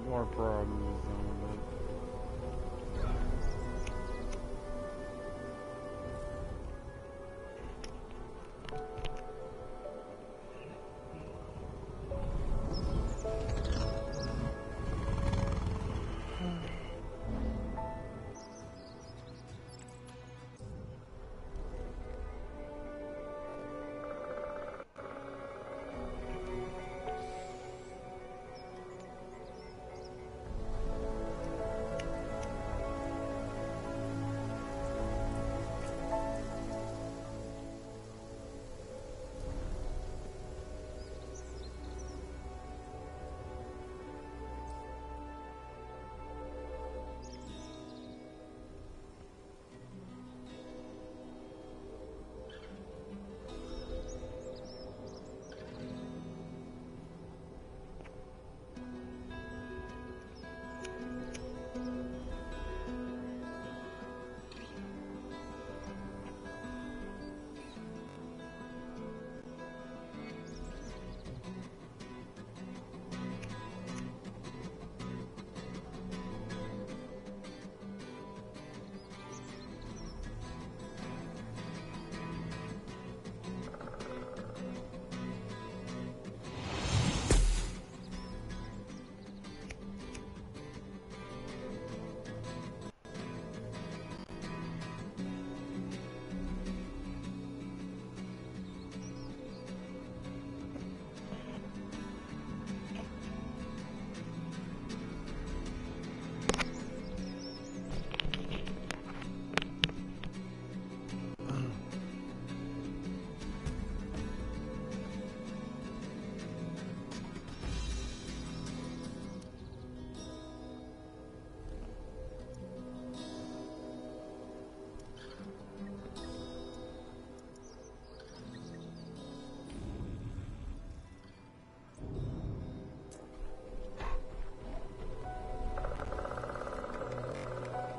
More problems.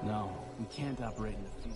No, we can't operate in the field.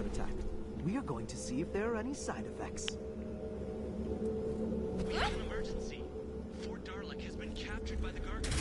attack. We are going to see if there are any side effects. We have an emergency. Fort Darlic has been captured by the Gargoyles.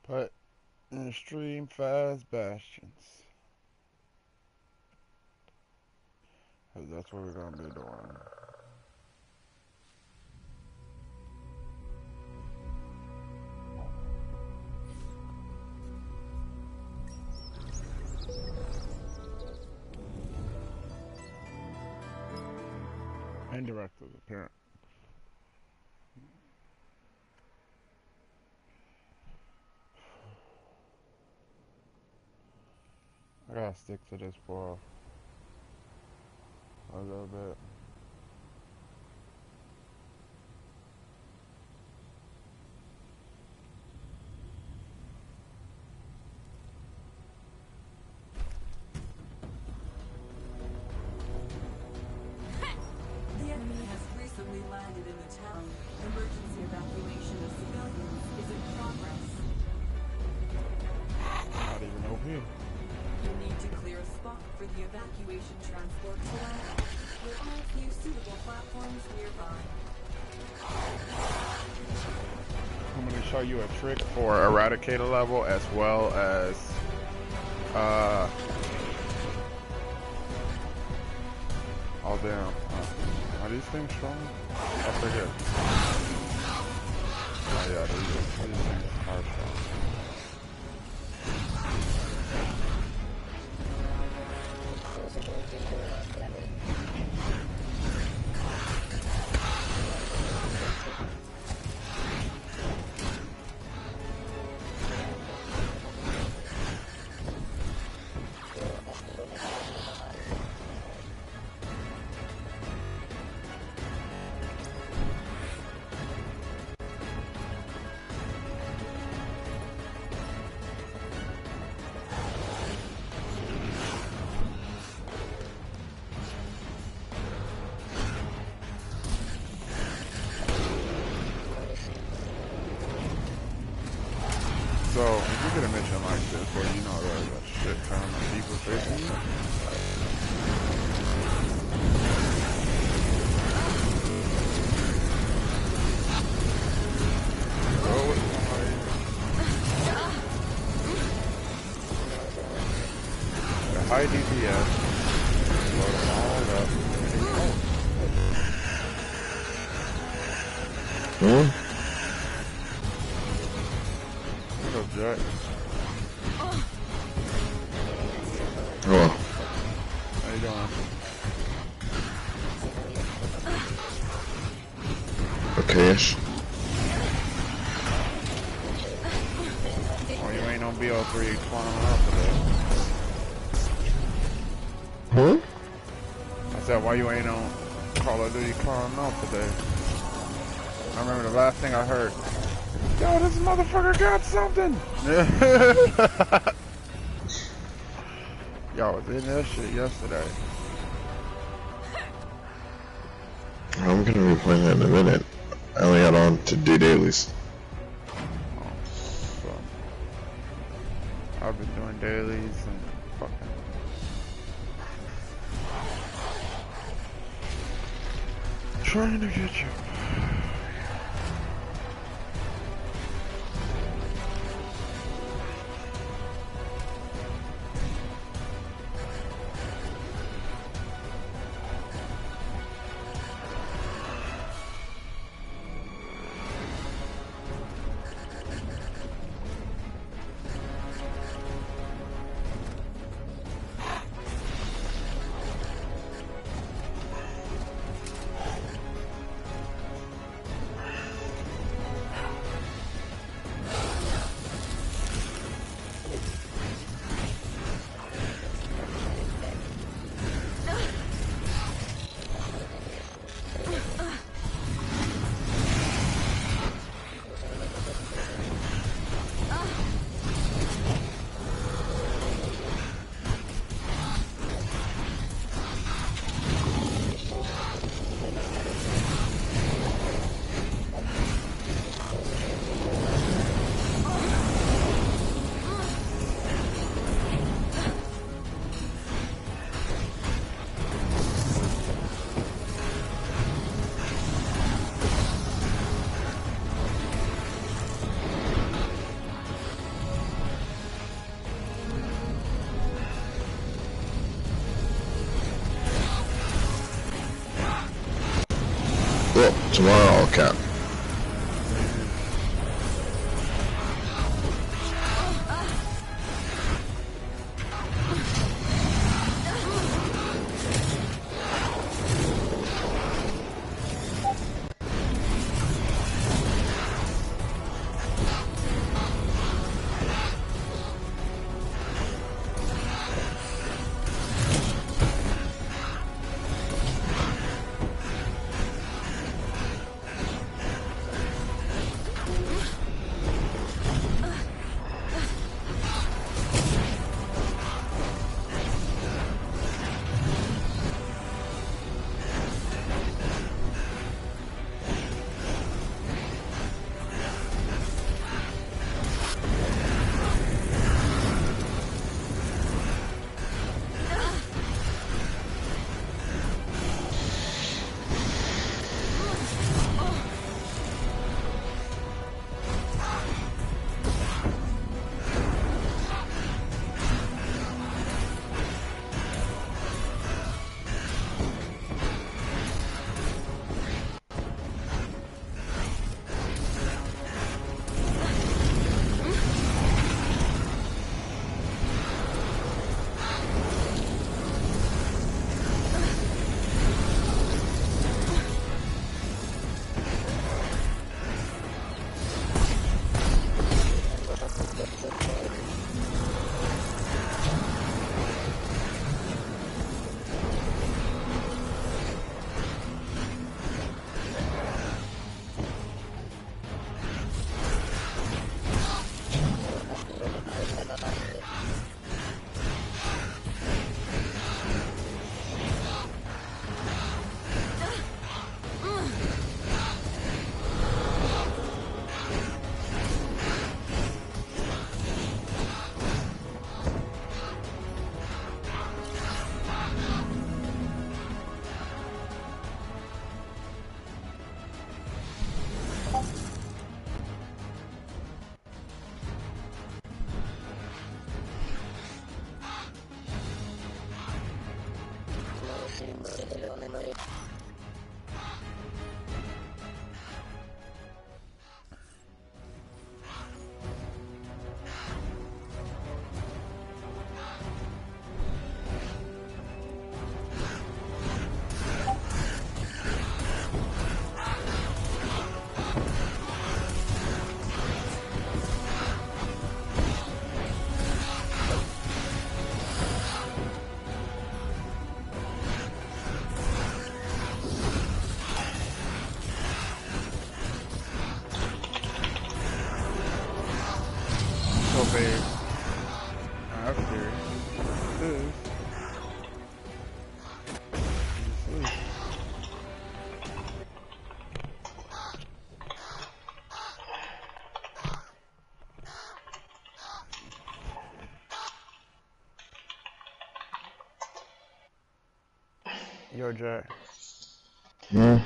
Put in extreme fast bastions. That's what we're gonna be doing. And directors, apparent. I gotta stick to this for a little bit. Evacuation transport select, with all few suitable platforms nearby. I'm gonna show you a trick for Eradicator level as well as oh damn. Are these things strong? Up here. Oh yeah, these things are strong. So, if you get a mission like this where you know there's a shit ton of people facing you, go with somebody. The high DPS, load them all up, and you go. Jack. Hello. How you doing? Okay-ish. Oh, you ain't on BO3 climbing up today. Huh? I said, why you ain't on Call of Duty climbing up today? I remember the last thing I heard. Yo, this motherfucker got something! Yo, I was in that shit yesterday. I'm gonna be playing that in a minute. I only got on to do dailies. Oh, so I've been doing dailies and fucking... trying to get you. Well, tomorrow I'll cap. Yo, Jack. Hmm.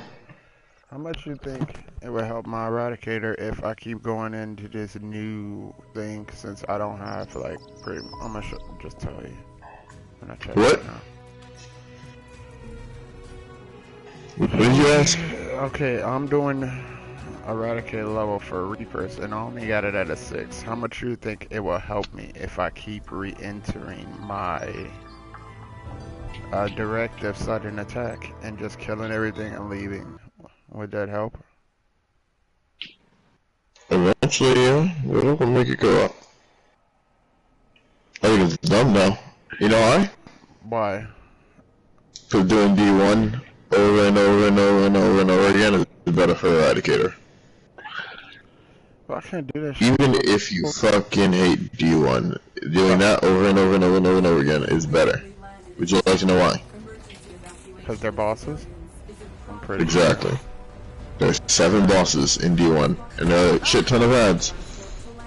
How much you think it would help my eradicator if I keep going into this new thing since I don't have like pretty? I'm gonna just tell you when I check What? it now. What did you ask? Okay, I'm doing eradicator level for Reapers and I only got it at a 6. How much you think it will help me if I keep re-entering my directive sudden attack and just killing everything and leaving? Would that help? Eventually, yeah. We're gonna make it go up. I think it's dumb now. You know why? Why? Because doing D1 over and over and over and over and over again is better for Eradicator. Well, I can't do that shit. Even if you fucking hate D1, doing that over and over and over and over and over again is better. Would you like to know why? Because they're bosses? I'm pretty Exactly. There's 7 bosses in D1, and there are a shit ton of ads.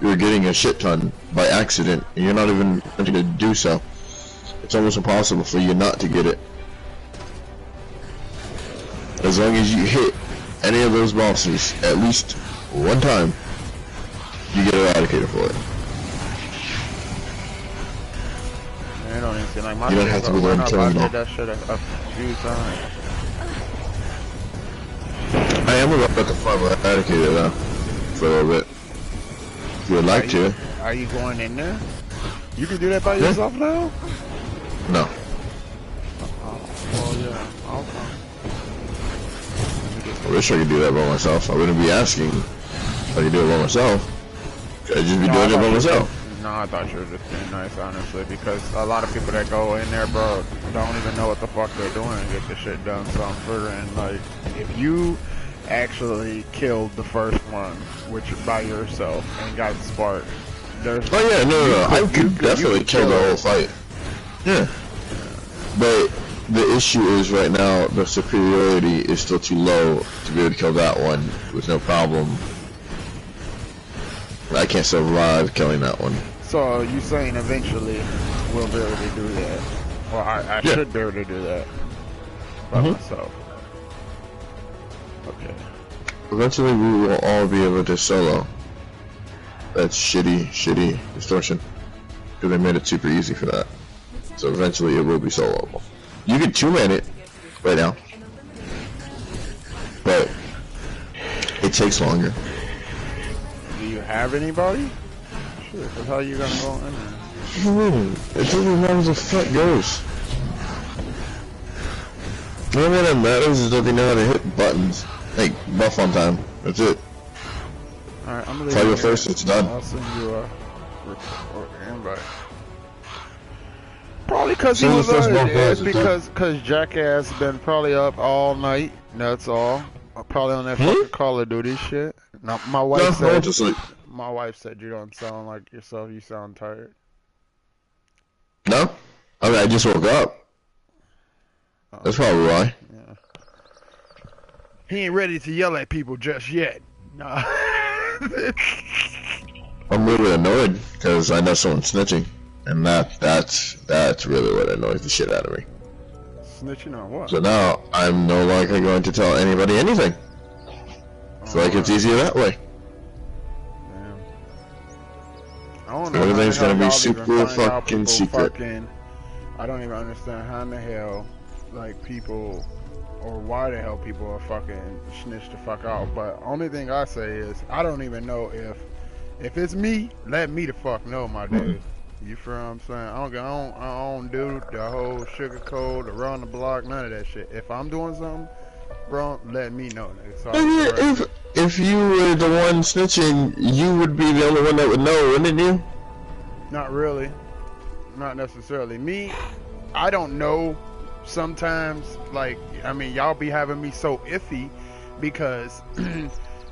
You're getting a shit ton by accident, and you're not even attempting to do so. It's almost impossible for you not to get it. As long as you hit any of those bosses at least one time, you get Eradicator for it. Man, I don't even seem like my You don't shit, have to but be the when one I killing did them. that shit a few times. I am about to find Eradicator though, for a little bit. If you would like to. Are you going in there? You can do that by Yeah. yourself now? No. Oh, well, yeah. I'll come. I wish I could do that by myself. I wouldn't be asking if I could do it by myself. I'd just be doing it by myself. No, I thought you were just being nice, honestly, because a lot of people that go in there, bro, don't even know what the fuck they're doing and get the shit done. So I'm figuring, like, if you actually killed the first one, which by yourself, and got sparked, there's... Oh yeah, no. I could definitely kill the it. whole fight. Yeah. But the issue is right now, the superiority is still too low to be able to kill that one with no problem. I can't survive killing that one. So you saying eventually we'll be able to do that? Well, I Yeah. should be able to do that by myself. Okay. Eventually we will all be able to solo. That's shitty distortion. Because they made it super easy for that. So eventually it will be soloable. You can 2-man it right now. But it takes longer. Do you have anybody? Shit, cause how you gonna go in there? What do you mean? It doesn't matter as the fuck goes. The only thing that matters is that they know how to hit buttons. Like, buff on time. That's it. Alright, I'm gonna If I go first, it's done. I'll send you a invite. Probably cause he Send was the first one it's first, because Jackass been probably up all night. That's all. Probably on that fucking Call of Duty shit. Now, my wife No, said. just like, My wife said you don't sound like yourself. You sound tired. no? I mean, I just woke up. That's probably why. Yeah. He ain't ready to yell at people just yet. Nah. I'm a little bit annoyed because I know someone's snitching, and that's really what annoys the shit out of me. Snitching on what? So now I'm no longer going to tell anybody anything. I feel like it's easier that way. Damn. I don't know Everything's how the gonna hell be y'all even super find out fucking people secret. I don't even understand how in the hell, like, people, or why the hell people are fucking snitch the fuck out. But only thing I say is, I don't even know if it's me, let me the fuck know, my dude. You feel what I'm saying? I don't do the whole sugar code, the run the block, none of that shit. If I'm doing something, bro, let me know. So If you were the one snitching, you would be the only one that would know, wouldn't you? Not really. Not necessarily. Me, I don't know sometimes, like, I mean, y'all be having me so iffy because,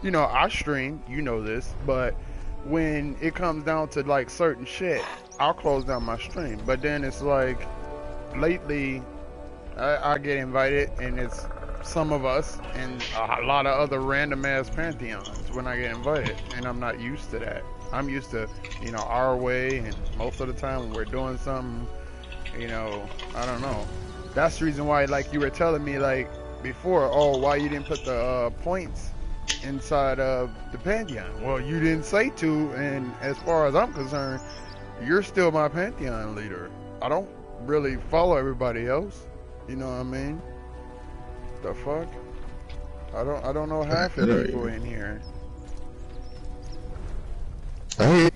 you know, I stream, you know this, but when it comes down to, like, certain shit, I'll close down my stream. But then it's like, lately, I get invited, and it's some of us and a lot of other random ass pantheons when I get invited, and I'm not used to that. I'm used to, you know, our way, and most of the time when we're doing something, you know, I don't know. That's the reason why, like you were telling me, like before, oh, why you didn't put the points inside of the Pantheon? Well, you didn't say to, and as far as I'm concerned, you're still my Pantheon leader. I don't really follow everybody else. You know what I mean? The fuck? I don't know half of the people in here. I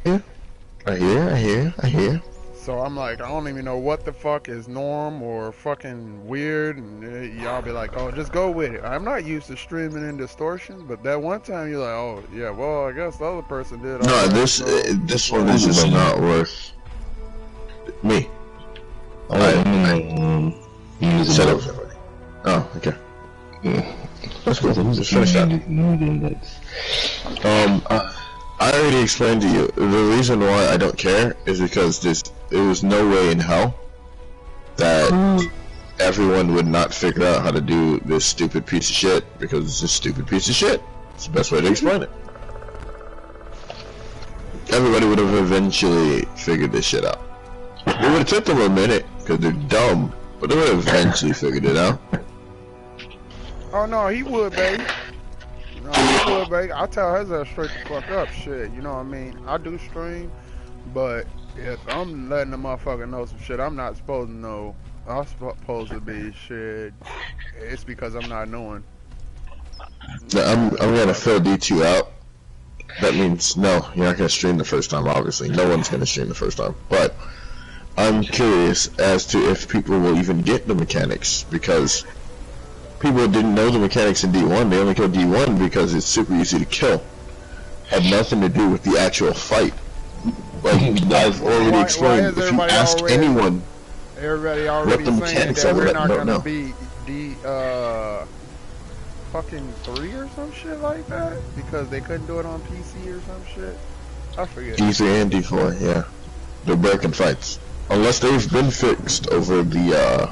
hear. So I'm like, I don't even know what the fuck is norm or fucking weird, and y'all be like, oh, just go with it. I'm not used to streaming in distortion, but that one time you're like, oh yeah, well I guess the other person did. No, this one is just not worth me. I set up everybody. Oh, okay. Yeah. That's cool. Just finish that. I already explained to you, the reason why I don't care is because there was no way in hell that everyone would not figure out how to do this stupid piece of shit, because it's a stupid piece of shit. It's the best way to explain it. Everybody would have eventually figured this shit out. It would have took them a minute, because they're dumb, but they would have eventually figured it out. Oh no, he would, baby. No, he would, baby. I tell his ass straight the fuck up, shit. You know what I mean? I do stream, but if I'm letting the motherfucker know some shit I'm not supposed to know, I'm supposed to be shit. It's because I'm not knowing. I'm gonna fill D2 out. That means no, you're not gonna stream the first time. Obviously, no one's gonna stream the first time. But I'm curious as to if people will even get the mechanics, because people didn't know the mechanics in D1. They only killed D1 because it's super easy to kill. Had nothing to do with the actual fight. Like I've already explained, if you ask anyone, everybody what already the saying mechanics that are, we're not don't gonna know. be fucking 3 or some shit like that because they couldn't do it on PC or some shit. I forget. D3 and D4, yeah, they're broken fights unless they've been fixed over the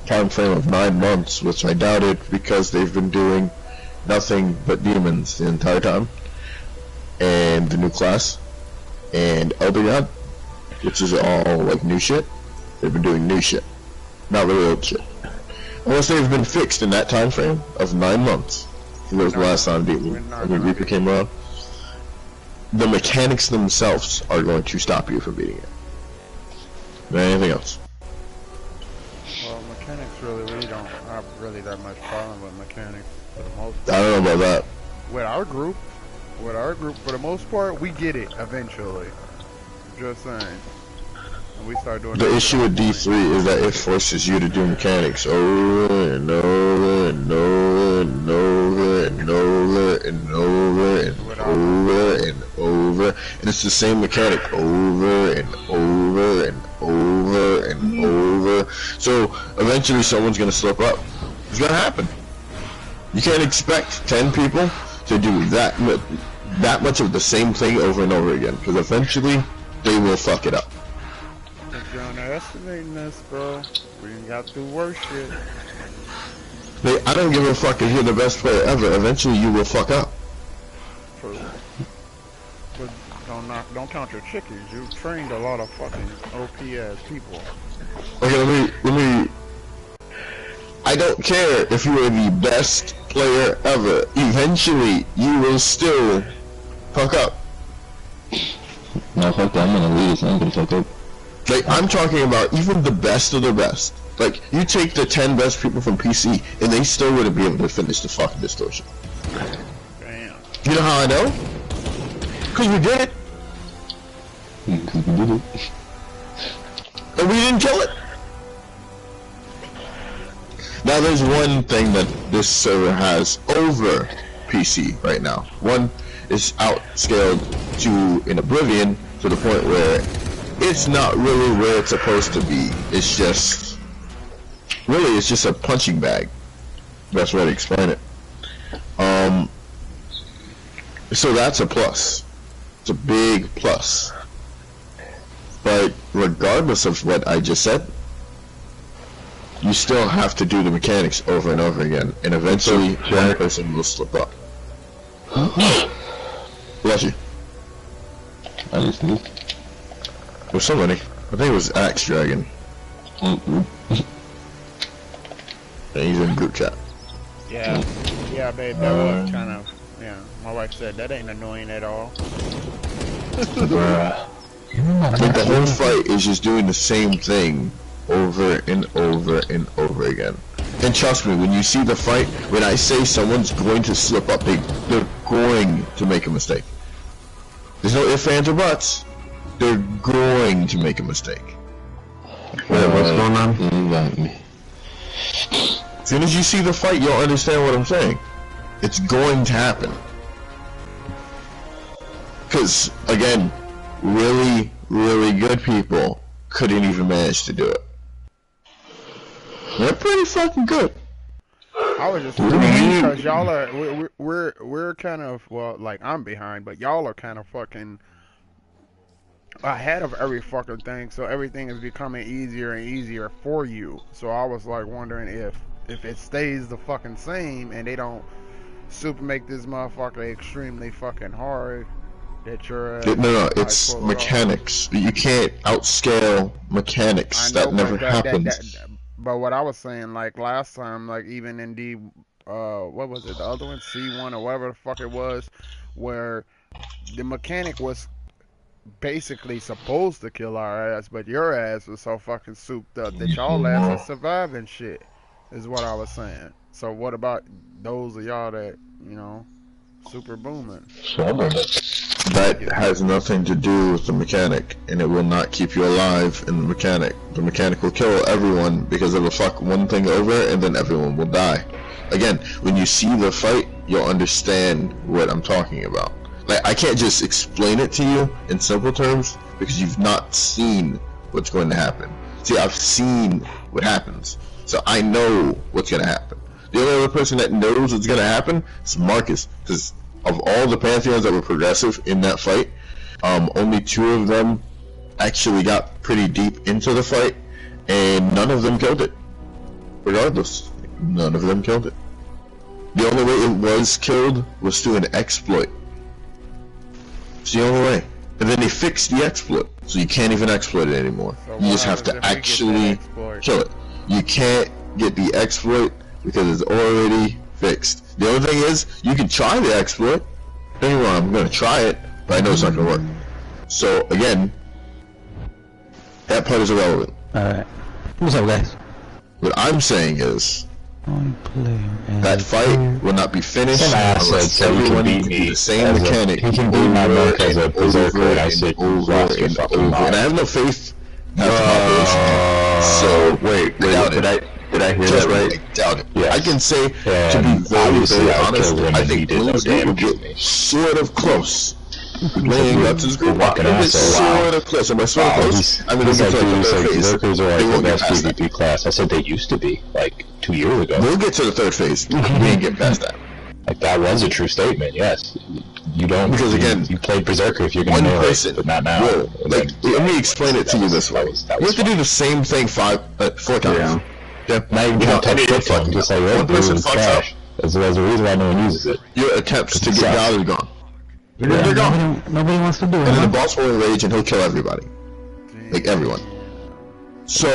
time frame of 9 months, which I doubt it, because they've been doing nothing but demons the entire time, and the new class, and Elder God, which is all like new shit. They've been doing new shit, not really old shit. Unless they've been fixed in that time frame of 9 months. That was the last time Reaper came around. The mechanics themselves are going to stop you from beating it. Anything else? Well, mechanics really don't have really that much problem with mechanics for the most part. I don't know about that. With our group, for the most part, we get it eventually. Just saying. And we start doing the issue with D3 is that it forces you to do mechanics over and over and over and over and over and over and over and over, and it's the same mechanic over and over and over and over. So eventually someone's gonna slip up. It's gonna happen. You can't expect 10 people to do that much of the same thing over and over again, because eventually they will fuck it up. You're underestimating us, bro. We ain't got to do worse shit. I don't give a fuck if you're the best player ever. Eventually you will fuck up. True. But don't count your chickens. You trained a lot of fucking OP ass people. Okay, let me. I don't care if you are the best player ever. Eventually you will still fuck up. No, fuck that. I'm gonna lead us. I'm gonna fuck up. Like, I'm talking about even the best of the best. Like, you take the 10 best people from PC, and they still wouldn't be able to finish the fucking distortion. Damn. You know how I know? Because we did it. Because we did it. And we didn't kill it. Now, there's one thing that this server has over PC right now. One is outscaled to an oblivion to the point where it's not really where it's supposed to be. It's just, really, it's just a punching bag. Best way to explain it. So that's a plus. It's a big plus. But regardless of what I just said, you still have to do the mechanics over and over again, and eventually one person will slip up. Bless you. I just knew. With somebody. I think it was Axe Dragon. And he's in group chat. Yeah, yeah, babe, that was kind of, yeah. My wife said that ain't annoying at all. Bruh. Like the whole fight is just doing the same thing over and over and over again. And trust me, when you see the fight, when I say someone's going to slip up, they're going to make a mistake. There's no ifs, ands, or buts. They're going to make a mistake. Wait, what's going on? Invite me. As soon as you see the fight, you'll understand what I'm saying. It's going to happen. Because, again, really, really good people couldn't even manage to do it. They're pretty fucking good. I was just because y'all are we're kind of, well, like, I'm behind, but y'all are kind of fucking ahead of every fucking thing, so everything is becoming easier and easier for you. So I was like wondering if it stays the fucking same and they don't super make this motherfucker extremely fucking hard, that you're no, it's mechanics. You can't outscale mechanics. That never happens. But what I was saying, like last time, like even in the what was it, the other one, C1 or whatever the fuck it was, where the mechanic was basically supposed to kill our ass, but your ass was so fucking souped up that y'all ass was surviving shit, is what I was saying. So what about those of y'all that, you know, super booming? That has nothing to do with the mechanic, and it will not keep you alive in the mechanic. The mechanic will kill everyone because it'll fuck one thing over and then everyone will die. Again, when you see the fight, you'll understand what I'm talking about. Like, I can't just explain it to you in simple terms because you've not seen what's going to happen. See, I've seen what happens, so I know what's going to happen. The only other person that knows what's going to happen is Marcus, because of all the Pantheons that were progressive in that fight, only 2 of them actually got pretty deep into the fight, and none of them killed it. Regardless, none of them killed it. The only way it was killed was through an exploit. It's the only way. And then they fixed the exploit, so you can't even exploit it anymore. So you just have to actually kill it. You can't get the exploit because it's already fixed. The only thing is, you can try the exploit. Don't get me wrong, I'm gonna try it, but I know it's not gonna work. So again, that part is irrelevant. Alright. What's up, guys? What I'm saying is, that fight will not be finished unless everyone can do the same mechanic He can beat my monk as a berserker, and I said, over and over. And I have no faith in the population. So wait, did I hear that right? I doubt it. Yes. I can say, to be very, very honest, I think Blue's group will get sort of close. Laying up to this group, they'll get sort of close. Am I sort of close? I mean, they'll get to the third phase. Berserkers are like the best PvP class. I said they used to be, like, 2 years ago. We'll get to the third phase. We ain't get past that. Like, that was a true statement, yes. You don't, because again, you played Berserker if you're gonna know it, but not now. Will, like, let me explain it to you this way. You have to do the same thing 4 times. Yeah. Now you don't touch it, just like one person fucks up. There's a reason why no one uses it. Your attempts to get out are gone. They're gone. Nobody wants to do it. And then the boss will enrage and he'll kill everybody. Like everyone. So,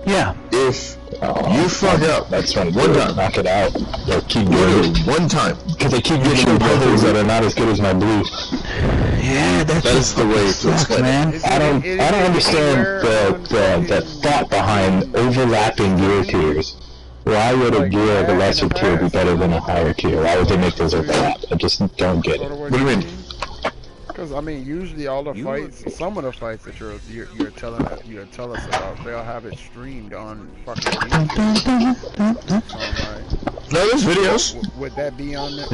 yeah. If you fuck up, that's one time. Knock it out. They'll keep doing it. One time. Because they keep getting brothers that are not as good as my blue. Yeah, that's the way to explain man. it. I don't understand the thought behind overlapping gear tiers. Why would a gear of a lesser tier be better than a higher tier? Why would they make those overlap? I just don't get it. What do you mean? Because I mean, usually all the fights, some of the fights that you're telling us about, they'll have it streamed on fucking YouTube. No, there's videos. Would that be on there?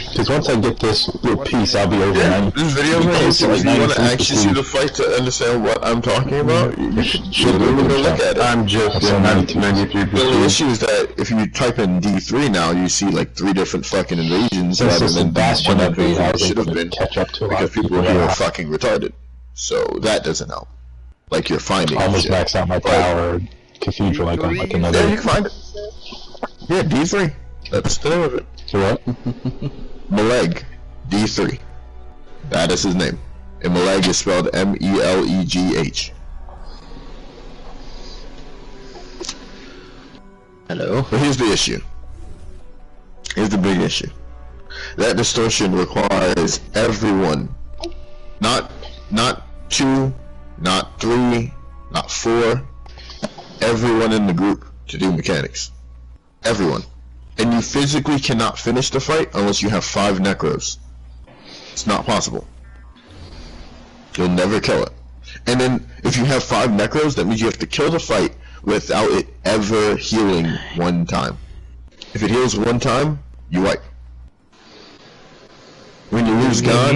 Because once I get this piece, I'll be over. Yeah, there's videos on YouTube. If you want to actually see the fight to understand what I'm talking about, you should really go look at it. I'm just 93%. The issue is that if you type in D3 now, you see like 3 different fucking invasions rather than Bastion one invasion should have been. Catch up to because people here are fucking retarded. So that doesn't help. Like you're finding almost maxed out my power cathedral like on like another. Yeah, you can find it. Yeah, D3. That's the name of it. So what? Meleg. D3. That is his name. And Meleg is spelled M-E-L-E-G-H. Hello? But here's the issue. Here's the big issue. That distortion requires everyone, not 2, not 3, not 4, everyone in the group to do mechanics. Everyone. And you physically cannot finish the fight unless you have 5 necros. It's not possible. You'll never kill it. And then if you have 5 necros, that means you have to kill the fight without it ever healing one time. If it heals one time, you wipe. When you lose God,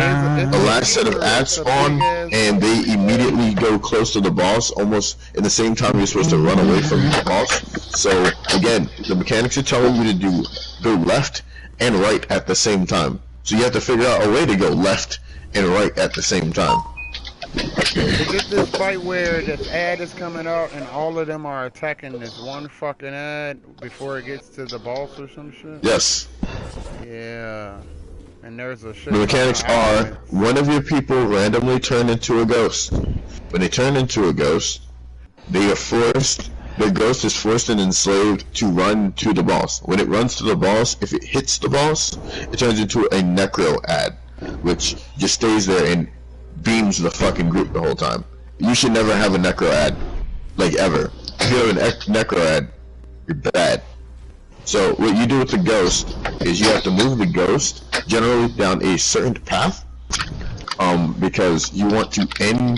the last set of ads spawn, and they immediately go close to the boss, almost in the same time you're supposed to run away from the boss. So again, the mechanics are telling you to go left and right at the same time. So you have to figure out a way to go left and right at the same time. Is it this fight where this ad is coming out and all of them are attacking this one fucking ad before it gets to the boss or some shit? Yes. Yeah. And there's a shit. The mechanics are, one of your people randomly turn into a ghost. When they turn into a ghost, they are forced, the ghost is forced and enslaved to run to the boss. When it runs to the boss, if it hits the boss, it turns into a necro ad, which just stays there and beams the fucking group the whole time. You should never have a necro ad, like ever. If you have an necro ad, you're bad. So what you do with the ghost is you have to move the ghost generally down a certain path, because you want to kill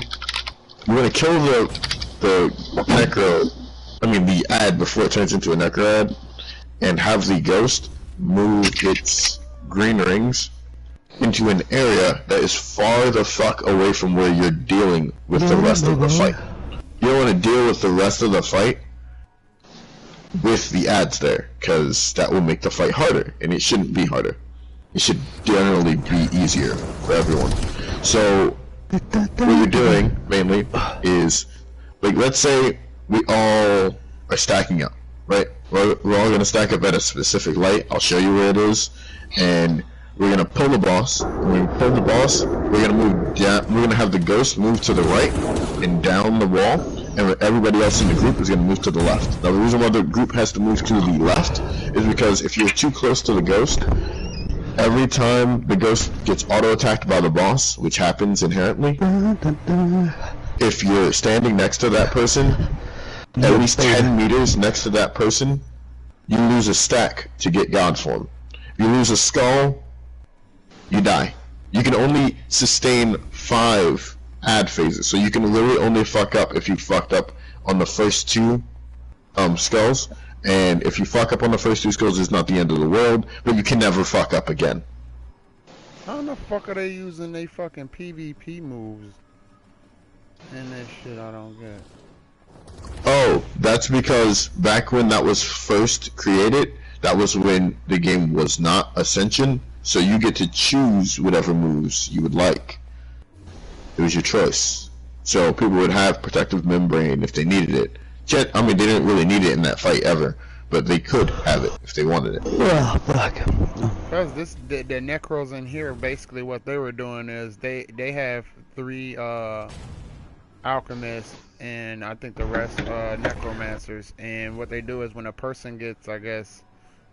the necro, the ad before it turns into a necro ad, and have the ghost move its green rings into an area that is far the fuck away from where you're dealing with the rest of the fight. You don't want to deal with the rest of the fight with the ads there, because that will make the fight harder, and it shouldn't be harder. It should generally be easier for everyone. So what you're doing mainly is, like, let's say we all are stacking up, right? We're all gonna stack up at a specific light. I'll show you where it is, and we're gonna pull the boss. When we pull the boss, we're gonna move down. We're gonna have the ghost move to the right and down the wall, and everybody else in the group is gonna move to the left. Now, the reason why the group has to move to the left is because if you're too close to the ghost, every time the ghost gets auto-attacked by the boss, which happens inherently, if you're standing next to that person, at least 10 meters next to that person, you lose a stack to get God form. If you lose a skull, you die. You can only sustain 5 ad phases, so you can literally only fuck up if you fucked up on the first 2 skulls, and if you fuck up on the first 2 skulls, it's not the end of the world, but you can never fuck up again. How the fuck are they using they fucking PvP moves in this shit? I don't get. Oh, that's because back when that was first created, that was when the game was not Ascension, so you get to choose whatever moves you would like. It was your choice. So people would have Protective Membrane if they needed it. They didn't really need it in that fight ever, but they could have it if they wanted it. Oh, fuck. Because the necros in here, basically what they were doing is they have 3 alchemists and I think the rest necromancers, and what they do is when a person gets, I guess,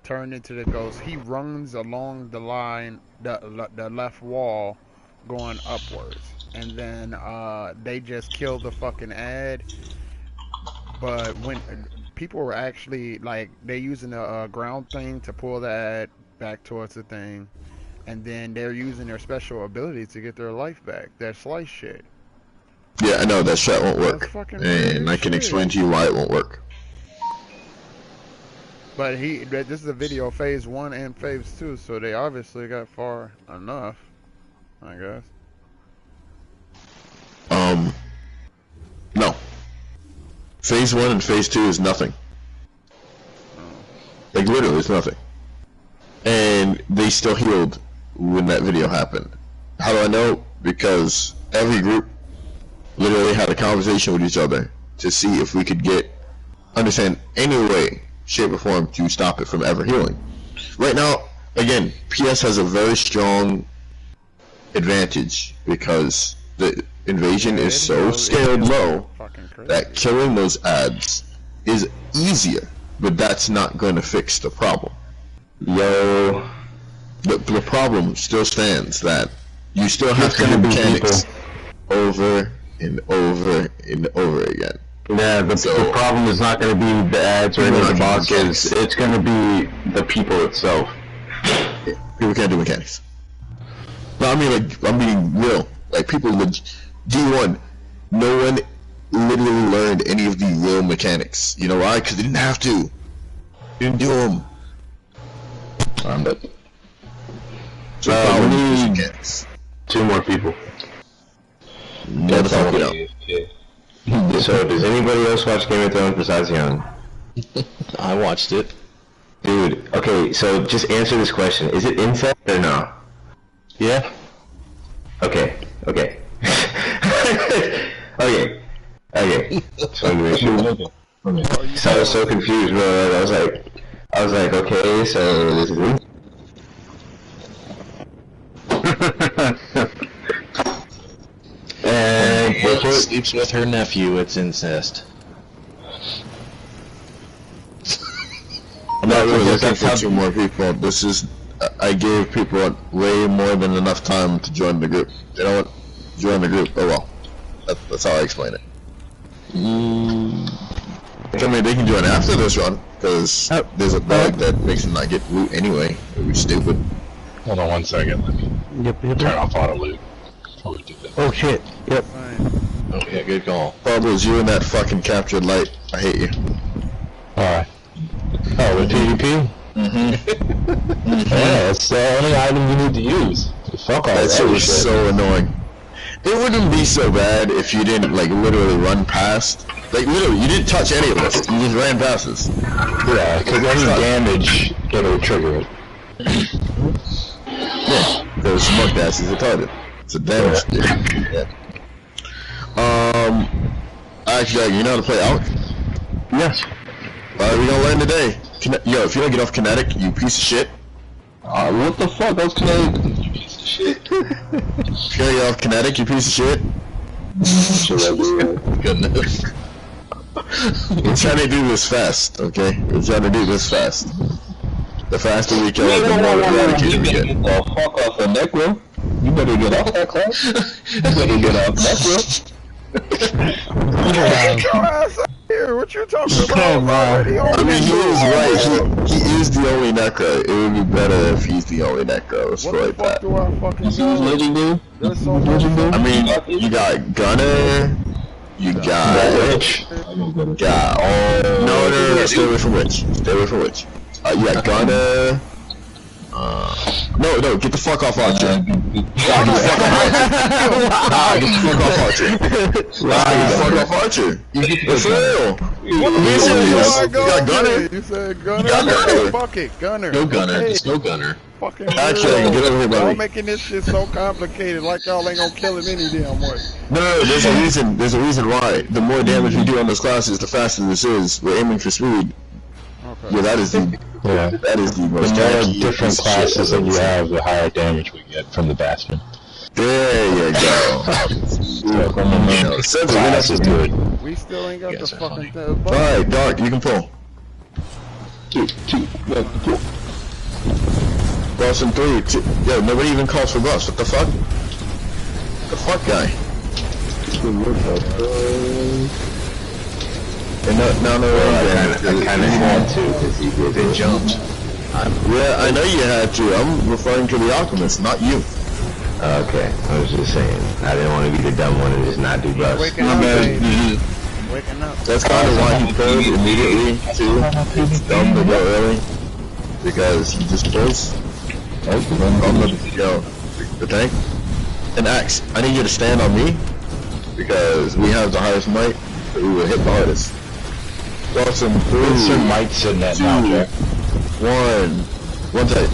turned into the ghost, he runs along the line, the left wall, going upwards, and then they just kill the fucking ad. But when people were actually, like, they using a ground thing to pull the ad back towards the thing, and then they're using their special ability to get their life back, their slice shit. Yeah, I know that shit won't work, and I can explain to you why it won't work. But this is a video of phase 1 and phase 2, so they obviously got far enough, I guess. No. Phase 1 and phase 2 is nothing. Like, literally, it's nothing. And they still healed when that video happened. How do I know? Because every group literally had a conversation with each other to see if we could understand any way, shape, or form to stop it from ever healing. Right now, again, PS has a very strong advantage because the invasion is so scaled low that killing those ads is easier but that's not going to fix the problem. Yo, The problem still stands that you still have to do mechanics over and over and over again. Yeah, the problem is not going to be the ads or any of the bosses. It's going to be the people itself. People can't do mechanics. No, I mean, like, I'm being real. Like, people with D1, no one literally learned any of the real mechanics. You know why? Because they didn't have to. They didn't do them. So we need mechanics. 2 more people. Never thought it out. So, does anybody else watch Game of Thrones besides Young? I watched it. Dude, okay, so just answer this question. Is it incest or no? Yeah. Okay. Okay. So, I was so confused, bro. I was like, okay, so this is and If sleeps with her nephew, it's incest. I'm not really looking for 2 more people. This is, I gave people way more than enough time to join the group. You know what? Join the group. Oh well. That's how I explain it. I mean, they can join after this run, because there's a bug that makes them not get loot anyway. It would be stupid. Hold on 1 second. Let me turn off auto loot. Oh shit. Yep. Oh yeah, good call. Pablo, it's you and that fucking captured light. I hate you. Alright. Oh, with PvP? Mm-hmm. Yeah, it's the only item you need to use. Fuck all that shit was so annoying. It wouldn't be so bad if you didn't, like, literally run past. Like, literally, you didn't touch any of us. You just ran past us. Yeah, because any damage, it'll trigger it. Yeah, because smoke gas is a target. It's a damage. Yeah. Actually, you know how to play Alk? Yes. Alright, we gonna learn today. Yo, if you don't get off Kinetic, you piece of shit. What the fuck? That's Kinetic. You piece of shit. If you don't get off Kinetic, you piece of shit. Goodness. We're trying to do this fast, okay? We're trying to do this fast. The faster we kill it, the more eradicated we get. Get the fuck off the Necro. You better get off that class. You better get off Necro. Here, what you talking about? I mean, he is right. He is the only Necro. It would be better if he's the only Necro. Let's What go the like fuck that. do I fucking do? Legendary. That's so much. I mean, you got Gunner. You got Rich. Yeah. No. Stay away from Rich. Stay away from Rich. You got Gunner. No, get the fuck off Archer. Get the fuck off Archer. Get the fuck off Archer. You get the real. You got Gunner. You said Gunner? Gunner. Fuck it, Gunner. Go Gunner. Okay. Just go Gunner. Fucking Actually, get over here, y'all buddy. making this shit so complicated, like y'all ain't gonna kill him any damn way. No, there's a reason. There's a reason why. The more damage we do on those classes, the faster this is. We're aiming for speed. Okay. Yeah, that is the most The more janky different piece of classes shit that you ever. have, the higher damage we get from the Bastion. There you go. Classes do it. We still ain't got the guys are fucking Alright, Dark, you can pull. Boss in 3, 2. Yo, nobody even calls for boss. What the fuck? The fuck guy? And no, I kind of had to because he did it. Jumped. Yeah, I know you had to. I'm referring to the Alchemist, not you. Okay, I was just saying. I didn't want to be the dumb one and just not do bust. waking up, baby. Waking up. That's kind of why he pulled immediately, too. It's dumb to go early. Because he just pulls. On the tank. And Axe, I need you to stand on me. Because we have the highest might. So we will hit the hardest. Awesome. 3, Some might sitting at 2, now, Jack. 1 take.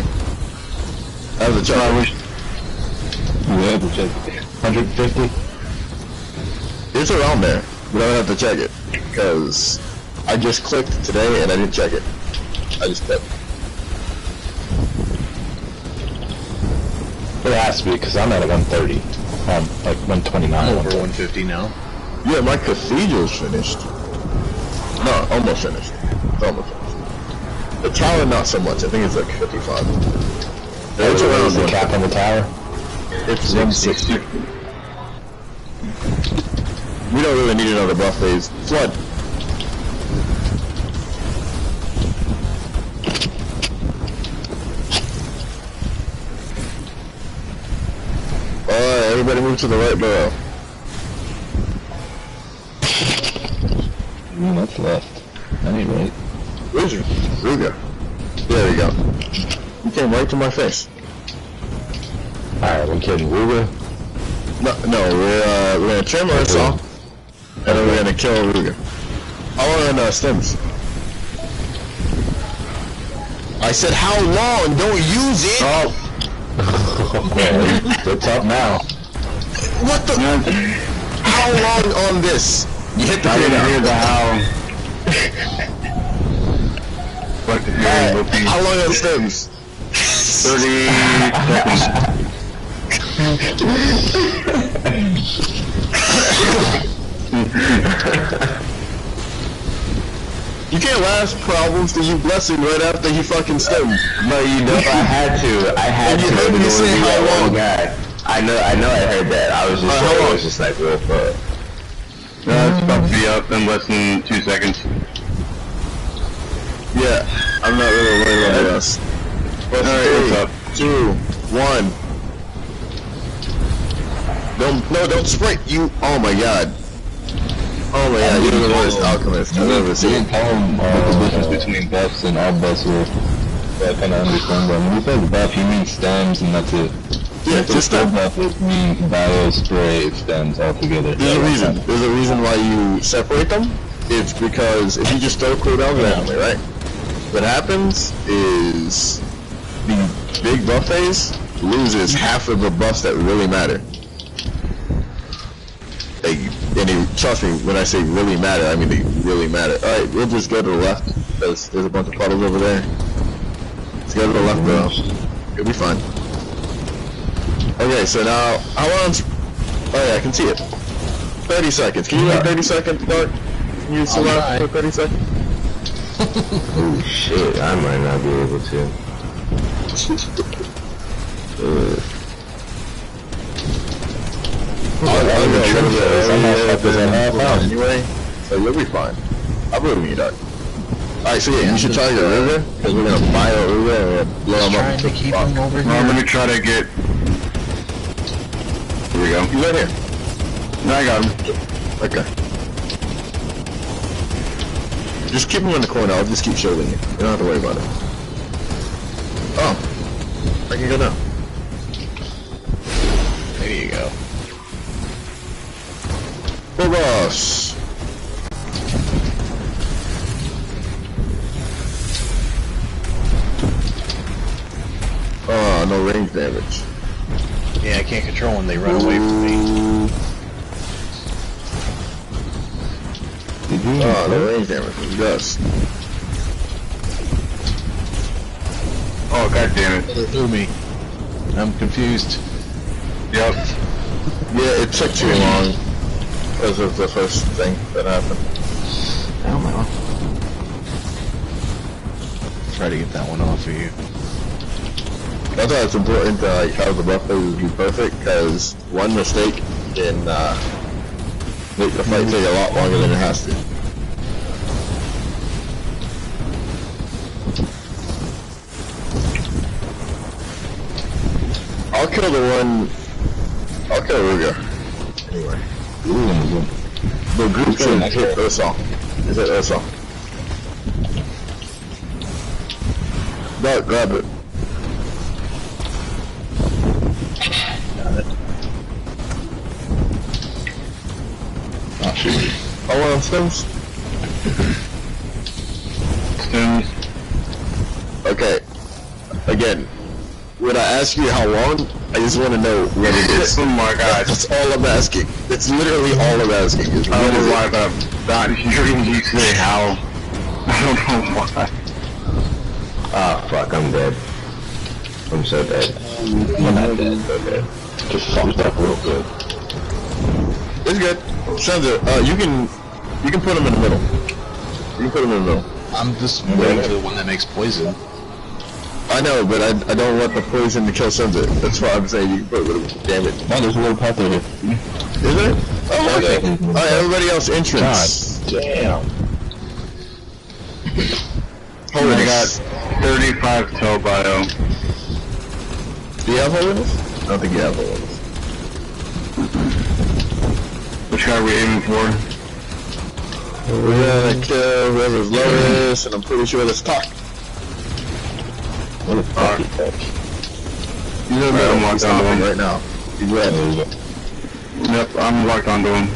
That was a challenge. Yeah, the check. 150? It's around there, but I don't have to check it. Because I just clicked today and I didn't check it. I just clicked. It has to be, because I'm at a 130. Like 129. Over 150 now. Yeah, my cathedral's finished. No, almost finished. It's almost finished. The tower, not so much. I think it's like 55. It's around the cap on the tower. It's 160. We don't really need another buff phase. Flood. Alright, everybody move to the right barrel. That's left. That ain't right. Where's your Ruga? There we go. You came right to my face. Alright, we're kidding. Ruga? No, we're gonna trim our off, and then we're gonna kill Ruga. How long on stems? I said how long? Don't use it! Oh! It's up now. What the? How long on this? You hit the I didn't hear the how. What the hell? How long on stems? 30 seconds. You can't last problems to you blessing right after he fucking stemmed. No, you know I had to. I had and to. You heard me say how long? God. I know I heard that. I was just saying, it was just like real fuck. It's about to be up in less than 2 seconds. Yeah, I'm not really worried about this. Alright, what's up? 2, 1. Don't sprint, you. Oh my god. Oh my god, you're the worst alchemist I've ever seen. Tell him the difference between buffs and all buffs here. So I kind of understand that. When you say buff, you mean stems, and that's it. Yeah, just that. Buff would mean bio spray stems altogether. There's a reason. There's a reason why you separate them. It's because if you just throw cooldowns randomly, right? What happens is the big buff phase loses half of the buffs that really matter. And trust me, when I say really matter, I mean they really matter. Alright, we'll just go to the left. There's a bunch of puddles over there. Let's go to the left, bro. You'll be fine. Okay, so now, how long's... Oh yeah, I can see it. 30 seconds. Can you wait 30 seconds, Dark? Can you survive for 30 seconds? Oh shit, I might not be able to. Anyway, so you'll be fine. I believe in you, Dark. Alright, so yeah, you should try your Ruga, because we're gonna buy a Ruga and blow him up. Trying to keep him over here. Well, let me try to get... Here we go. He's right here. No, I got him. Okay. Just keep him in the corner, I'll just keep shielding you. You don't have to worry about it. Oh. I can go now. There you go. Boros! Oh, no range damage. Yeah, I can't control when they run away from me. Oh, no range damage from dust. Oh, god damn it. They threw me. I'm confused. Yep. Yeah, it took too long. Because of the first thing that happened. Oh well. Try to get that one off of you. That's why it's important to like have the buff phases be perfect, because one mistake can make the fight take a lot longer than it has to. I'll kill Ruga. Anyway. The group should hit Ursa. Is it Ursa? Dark, grab it. Oh shoot. Oh, well, stems? Stems. Okay. Again, when I ask you how long, I just want to know what it is. Oh my god. That's all I'm asking. It's literally all I'm asking. Is I was like, God, hearing you say how. I don't know why. Ah, fuck, I'm dead. I'm so dead. I'm not dead. So dead. Just fucked up real good. It's good. Sandra, you can put him in the middle. You can put him in the middle. I'm just waiting for the one that makes poison. I know, but I don't want the poison to kill Senzu. That's why I'm saying you can put a little damage. No, there's a little path over here. Is there? Oh, okay. Alright, everybody else entrance. God damn. Holiness. I got 35 Toe Bio. Do you have holiness? I don't think you have holiness. Which guy are we aiming for? We're gonna kill whoever's lowest, and I'm pretty sure that's Talk. What the fuck is that? He's in the middle, he's stopping right now. He's red. Yep, I'm locked onto him.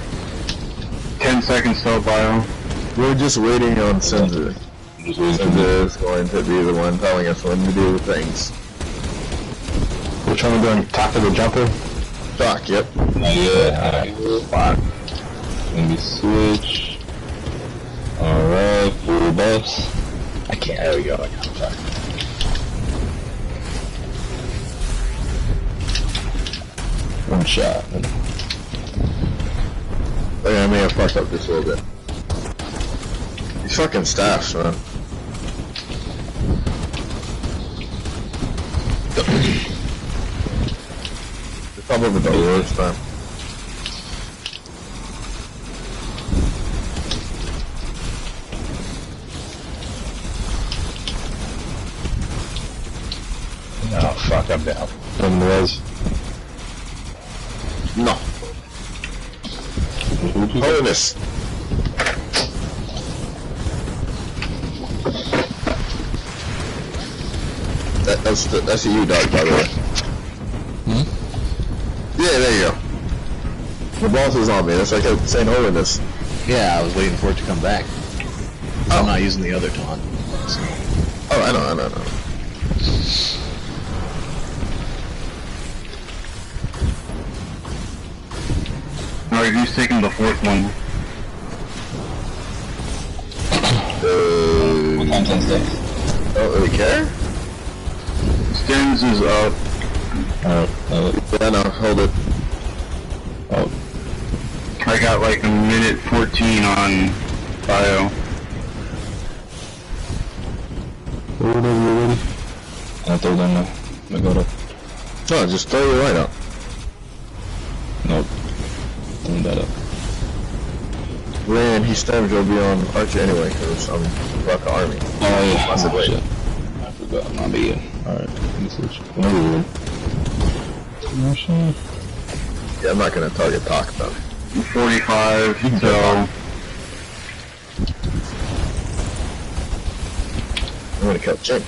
10 seconds Toe Bio. We're just waiting on Senzu. Senzu is going to be the one telling us when to do things. Which one are we doing? Top of the jumper? Talk, yep. Yeah, alright. Let me switch. Alright, full buffs. I can't, there we go. I got it. One shot. Okay, I may have fucked up this a little bit. These fucking staffs, man. They come over the worst time. Oh fuck, I'm down. One was. No. Holiness. That's a you, dog, by the way. Hmm? Yeah, there you go. The boss was on me. That's like saying holiness. Yeah, I was waiting for it to come back. I'm not using the other taunt. So. Oh, I know. Alright, who's taking the fourth one? What time's Wednesday? Don't really care? Stens is up. Yeah, no, hold it. Oh. I got like a minute 14 on Bio. Whenever you're ready. I'll throw down my go to. No, just throw your light out. Nope. Throwing that up. Ran, he stems, you'll be on Archer anyway, because I'm Rock Army. Oh yeah, That's oh, it, shit. I forgot my bad. Alright, let me switch. Whenever you're ready. Yeah, I'm not gonna target Talk though. 45, so... I'm gonna kill Jim.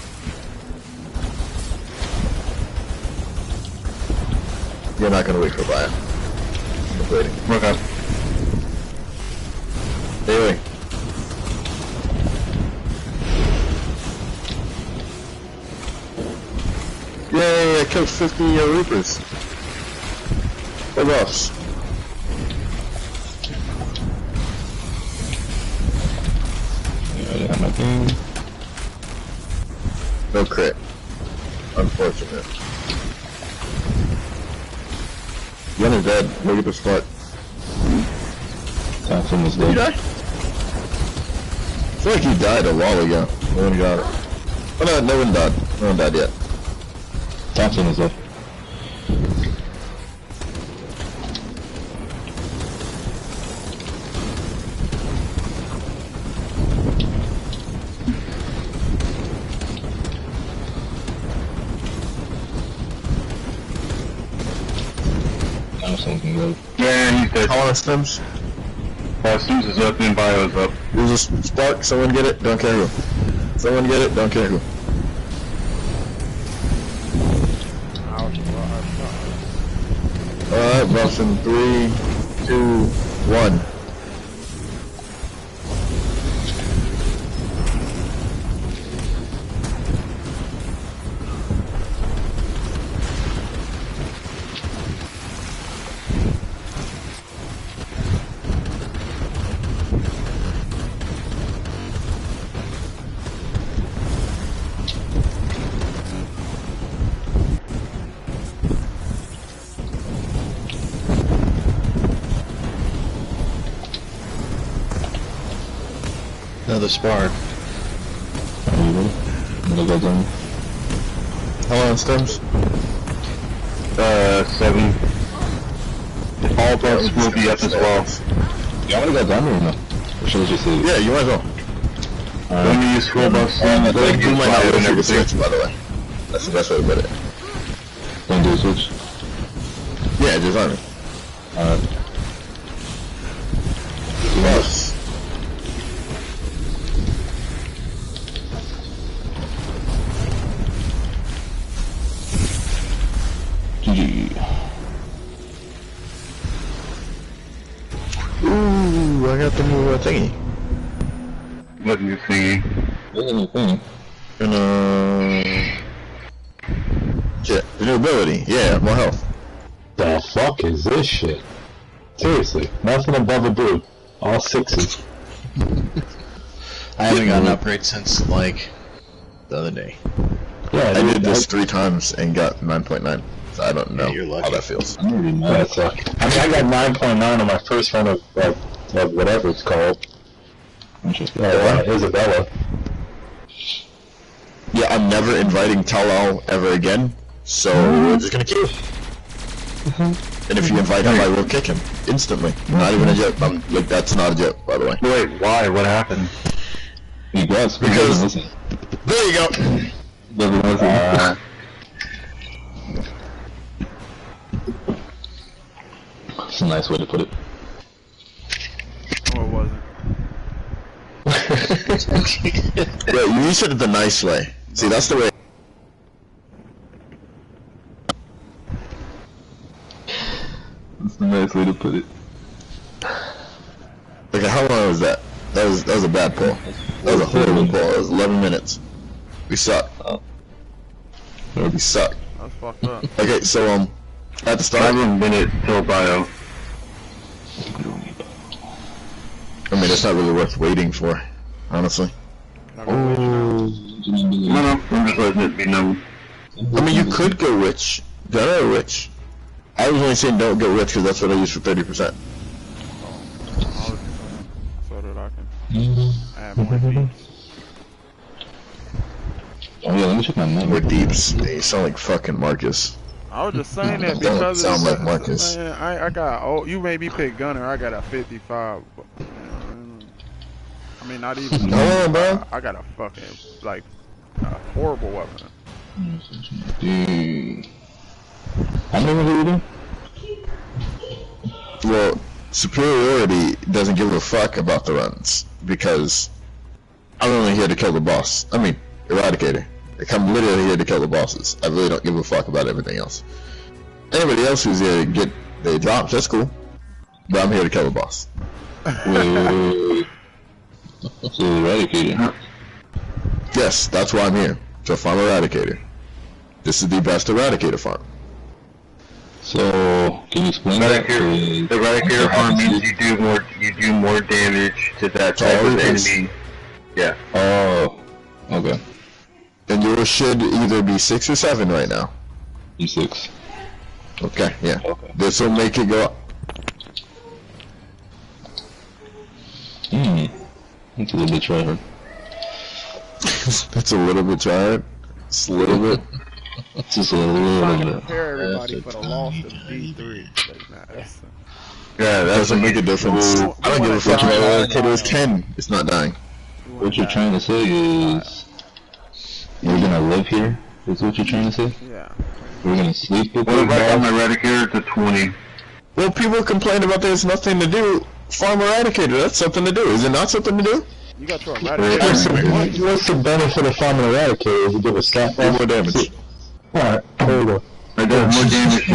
You're not gonna wait for Bio. I'm waiting. Okay. Anyway. Yay, I killed 50 Reapers. What else? Yeah, my game. No crit. Unfortunate. Yen is dead. Look at the spot. Thompson was Did you dead. die? I feel like he died a while ago. No one got it. Oh no, no one died. No one died yet. Thompson is dead. Thompson can go. Yeah, he's dead. Colin Stems. Stems is up and Bio is up. There's a spark. Someone get it. Don't care who. Someone get it. Don't care who. Alright, buffs in 3, 2, 1. Another spark. How long stems? 7. All buffs will be up as well. You want to go down or no? Or should I just leave? Yeah, you might as well. When you use full buffs, You might not live through the switch, by the way. That's the best way to put it. Don't do a switch? Yeah, just on it. Alright. Yes. GG. Ooh, I got the new thingy. what are you thinking? Shit, the new ability. Yeah, more health. The fuck is this shit? Seriously, nothing above a blue. All 6s. I haven't got an upgrade since, like, the other day. Yeah, I did this 3 times and got 9.9. So I don't know you're lucky. how that feels. I don't even know. That sucks. I mean, I got 9.9 on my first run of whatever it's called. Isabella. Yeah, I'm never inviting Talal ever again, so we're just gonna keep. And if you invite him, I will kick him instantly. Not even a joke. Like, that's not a joke, by the way. Wait, why? What happened? He does. Because there you go. It's a nice way to put it. Oh, it wasn't. Yeah, you said it the nice way. See, that's the way. That's a nice way to put it. Okay, how long was that? That was a bad pull. That was a horrible pull. That was 11 minutes. We suck. We suck. That's fucked up. Okay, so at the start. 7 minutes till bio. I mean, it's not really worth waiting for, honestly. Not gonna wait, you know. No, I'm just letting it be known. I mean, you could go rich. Go rich. I was only saying don't go rich because that's what I use for 30%. So that I can add more feats. Oh yeah, let me check my More memory. deeps. You sound like fucking Marcus. I was just saying that Don't because sound like Marcus. Man, I got you made me pick Gunner. I got a 55. I mean, not even. No, bro. I got a fucking like a horrible weapon. Dude. How many did you do? Well, superiority doesn't give a fuck about the runs because I'm only here to kill the boss. I mean, Eradicator. Like, I'm literally here to kill the bosses. I really don't give a fuck about everything else. Anybody else who's here to get their drops, that's cool. But I'm here to kill the boss. Wait. So Eradicator. Yes, that's why I'm here. To farm Eradicator. This is the best Eradicator farm. So can you explain that? The Eradicator farm means you do more damage to that type of enemy. Yeah. Oh, okay. And yours should either be 6 or 7 right now. E6. Okay, yeah. Okay. This will make it go up. That's a little bit tryhard. That's a little bit tired. It's a little bit. Just a Trying to little bit. prepare everybody for the loss of D3. Like, nah, that's, Yeah, that doesn't make a difference. Ooh. I don't give a fuck about Eradicator is 10. It's not dying. What you're trying to say is we're gonna live here? Is what you're trying to say? yeah. We're gonna sleep with What this if I got boss? my Eradicator to 20? Well, people complain about there's nothing to do. Farm Eradicator, that's something to do. Is it not something to do? You got your What's Eradicator. what's the benefit of farming Eradicator? Is it give a stat Do more damage. Alright, there we go. It does more damage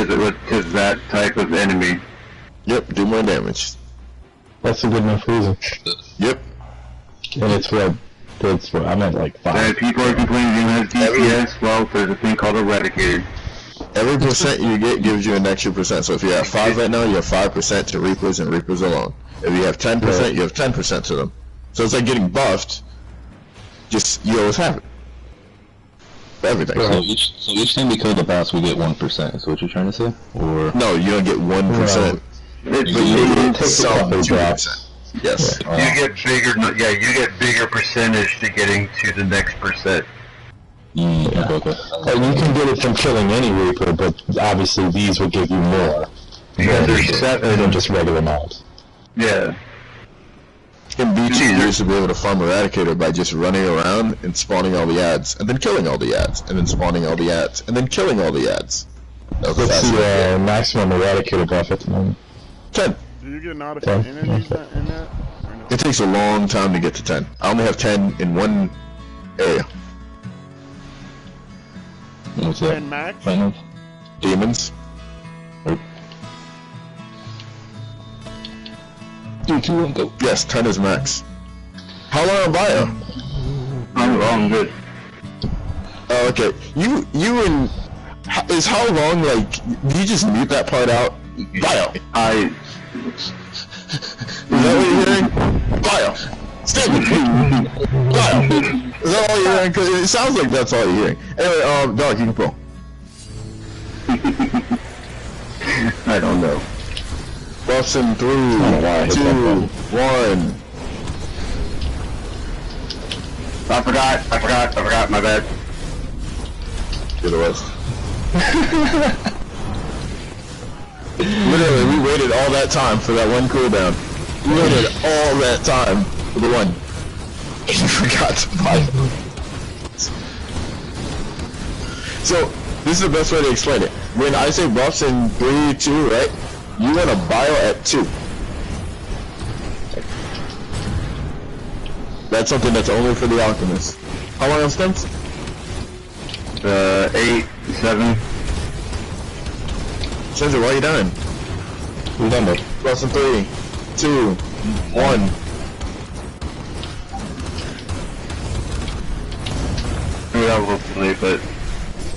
to that type of enemy. Yep, do more damage. That's a good enough reason. Yep. And it's what? I meant like 5. And people are complaining you have DPS, well, there's a thing called Eradicator. Every percent you get gives you an extra percent. So if you have 5 right now, you have 5% to Reapers and Reapers alone. If you have 10%, you have 10% to them. So it's like getting buffed. Just, you always have it. For everything. So each time we kill the boss, we get 1%. Is what you're trying to say? Or No, you don't get 1%. But you get some 2%. Yes. You get bigger percentage to getting to the next percent. Yeah. Okay. And you can get it from killing any Reaper, but obviously these will give you more. Yeah, there's 7 than just regular mobs. Yeah. In B2, you used to be able to farm Eradicator by just running around and spawning all the ads, and then killing all the ads, and then spawning all the ads, and then killing all the ads. What's the maximum Eradicator buff at the moment? 10. Do you get notified enemies in that? Or no? It takes a long time to get to 10. I only have 10 in one area. What's that? 10 max? Demons. 3, 2, 1, go. Yes, 10 is max. How long on bio? I'm good. Oh, okay. You and... Is how long, like... Do you just mute that part out? Bio. Is that what you're hearing? Bio. Stupid. Bio. Is that all you're hearing? Because it sounds like that's all you're hearing. Anyway, Dog, you can pull. I don't know. Buffs in 3, 2, 1. I forgot, my bad. Do the rest. Literally, we waited all that time for that one cooldown. We waited all that time for the one. And you forgot to buy it. So, this is the best way to explain it. When I say buffs in 3, 2, right? You want to bio at 2. That's something that's only for the alchemist. How long on stems? 8, 7. Sensor, why are you dying? We're done, bud. Buffs in 3, 2, 1. Yeah, hopefully, but...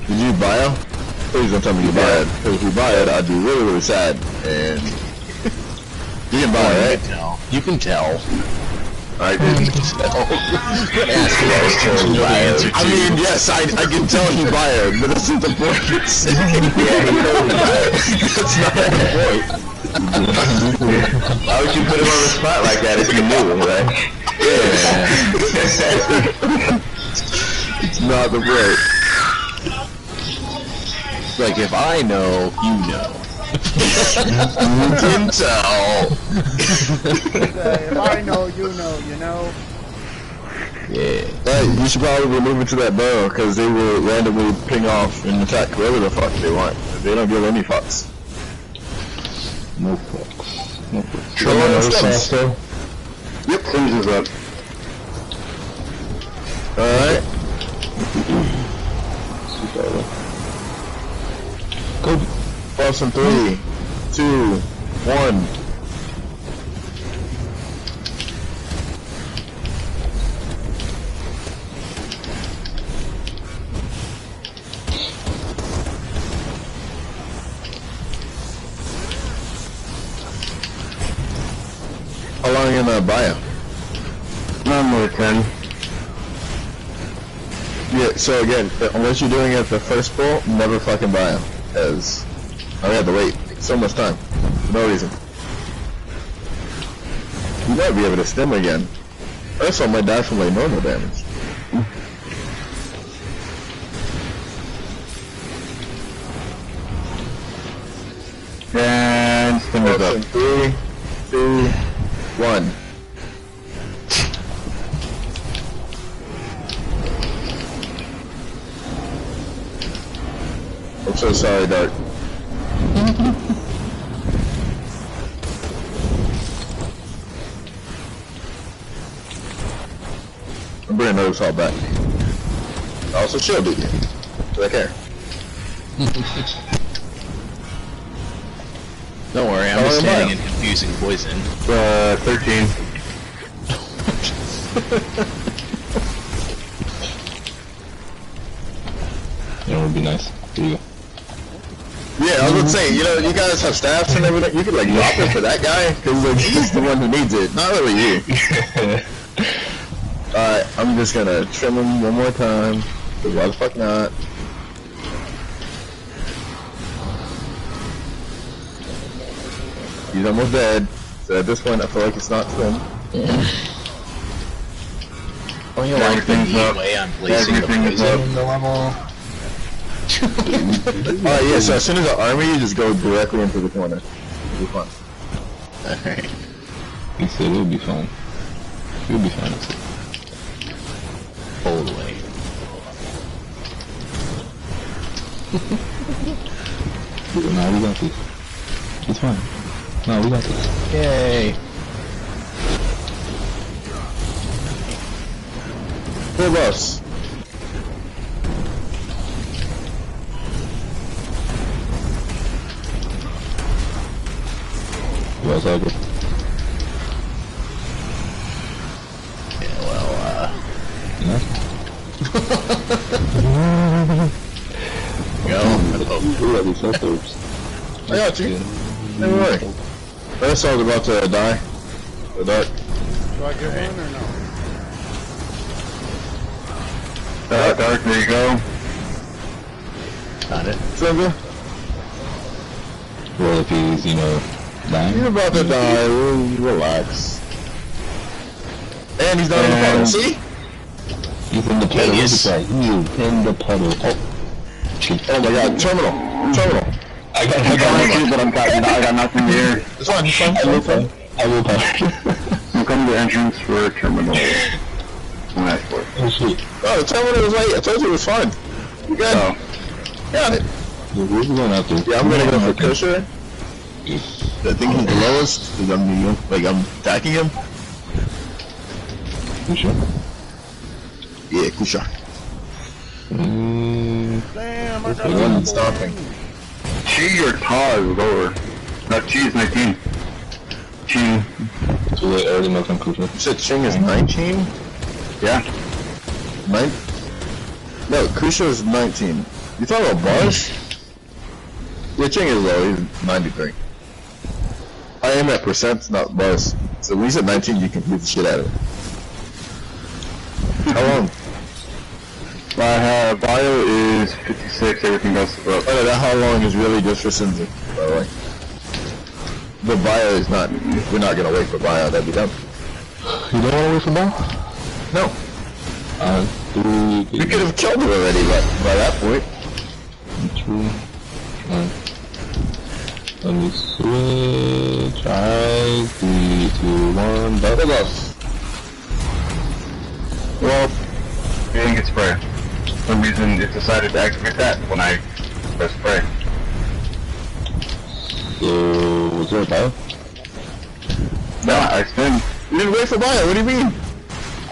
Did you bio? Please don't tell me you buy it, because if you buy it, I'd be really, really sad, and... You can buy it, right? You can tell. I didn't tell. I mean, yes, I can tell you buy it, but that's not the point. That's not the point. Why would you put him on the spot like that if you knew, right? Yeah. It's not the point. Like, if I know, you know. You can tell. If I know, you know. Yeah. Hey, you should probably move into that barrel, because they will randomly ping off and attack whoever the fuck they want. They don't give any fucks. No fucks. No fucks. Show me those stems. Yep, Sims is up. Alright. Go. Buffs in 3, 2, 1. How long in the bio? Not more 10. Yeah, so again, unless you're doing it at the first pull, never fucking bio. As I had to wait so much time for no reason. You might be able to stem again. Also, I might die from like normal damage. And stem is up. 3, 2, 1. I'm so sorry, Dark. I'm bringing another assault back. I also shielded you. Do I care? Don't worry, I'm just standing in confusing poison. 13. You know, it would be nice. Here you go. Yeah, I was gonna say, you know, you guys have staffs and everything. You could like drop it for that guy, because like, he's the one who needs it, not really you. Alright, I'm just gonna trim him one more time. Cause why the fuck not? He's almost dead, so at this point I feel like it's not trim. Don't you like the neat way I'm placing the poison in the level? Alright, yeah, so as soon as the army, you just go directly into the corner. It'll be fun. Alright. He said it'll be fun. It'll be fun. Totally. No, we got this. It's fine. No, we got this. Yay. Hey, boss. What's up? Yeah, well, Who are these suburbs? I got you. Don't worry. That's all about to die. The dark. Do I get one or no? Dark, there you go. got it. Silver? Well, if he's, you know, dying. You're about to die. Relax. And he's not in the puddle. See? He's in the puddle. Look at that. He's in the puddle. Oh my god. Terminal. Terminal. I got nothing, but I got nothing here. It's fine. It's fine. I will pay. I'm coming to the entrance for terminal. Oh shit. Oh, the terminal was late. I told you it was fine. You good? Oh. Got it. Where's he going after? Yeah, I'm gonna go for Kusher. I think he's the lowest, because I'm attacking him. You sure? Yeah, Kusha. Damn, I got The one that's stopping. Chi or Ta is lower. No, Chi is 19. Chi. Too late, I already know I'm crucial. You said Ching is 19? Yeah. 9? No, Kusha is 19. You talking about bars? Yeah, Ching is low, he's 93. I am at percents, not bars. So when you said 19, you can beat the shit out of it. How long? I have bio is 56, everything else is up. Oh, no, that how long is really just for Sinzi, by the way. The bio is not, we're not gonna wait for bio, that'd be dumb. You don't want to wait for now? No. We could have killed her already by that point. True. Let me switch. Alright, 3, 2, 1, double us. Well, you didn't get spray. For some reason it decided to activate that when I pressed spray. So, was there a bio? No, I spin. You didn't wait for bio, what do you mean?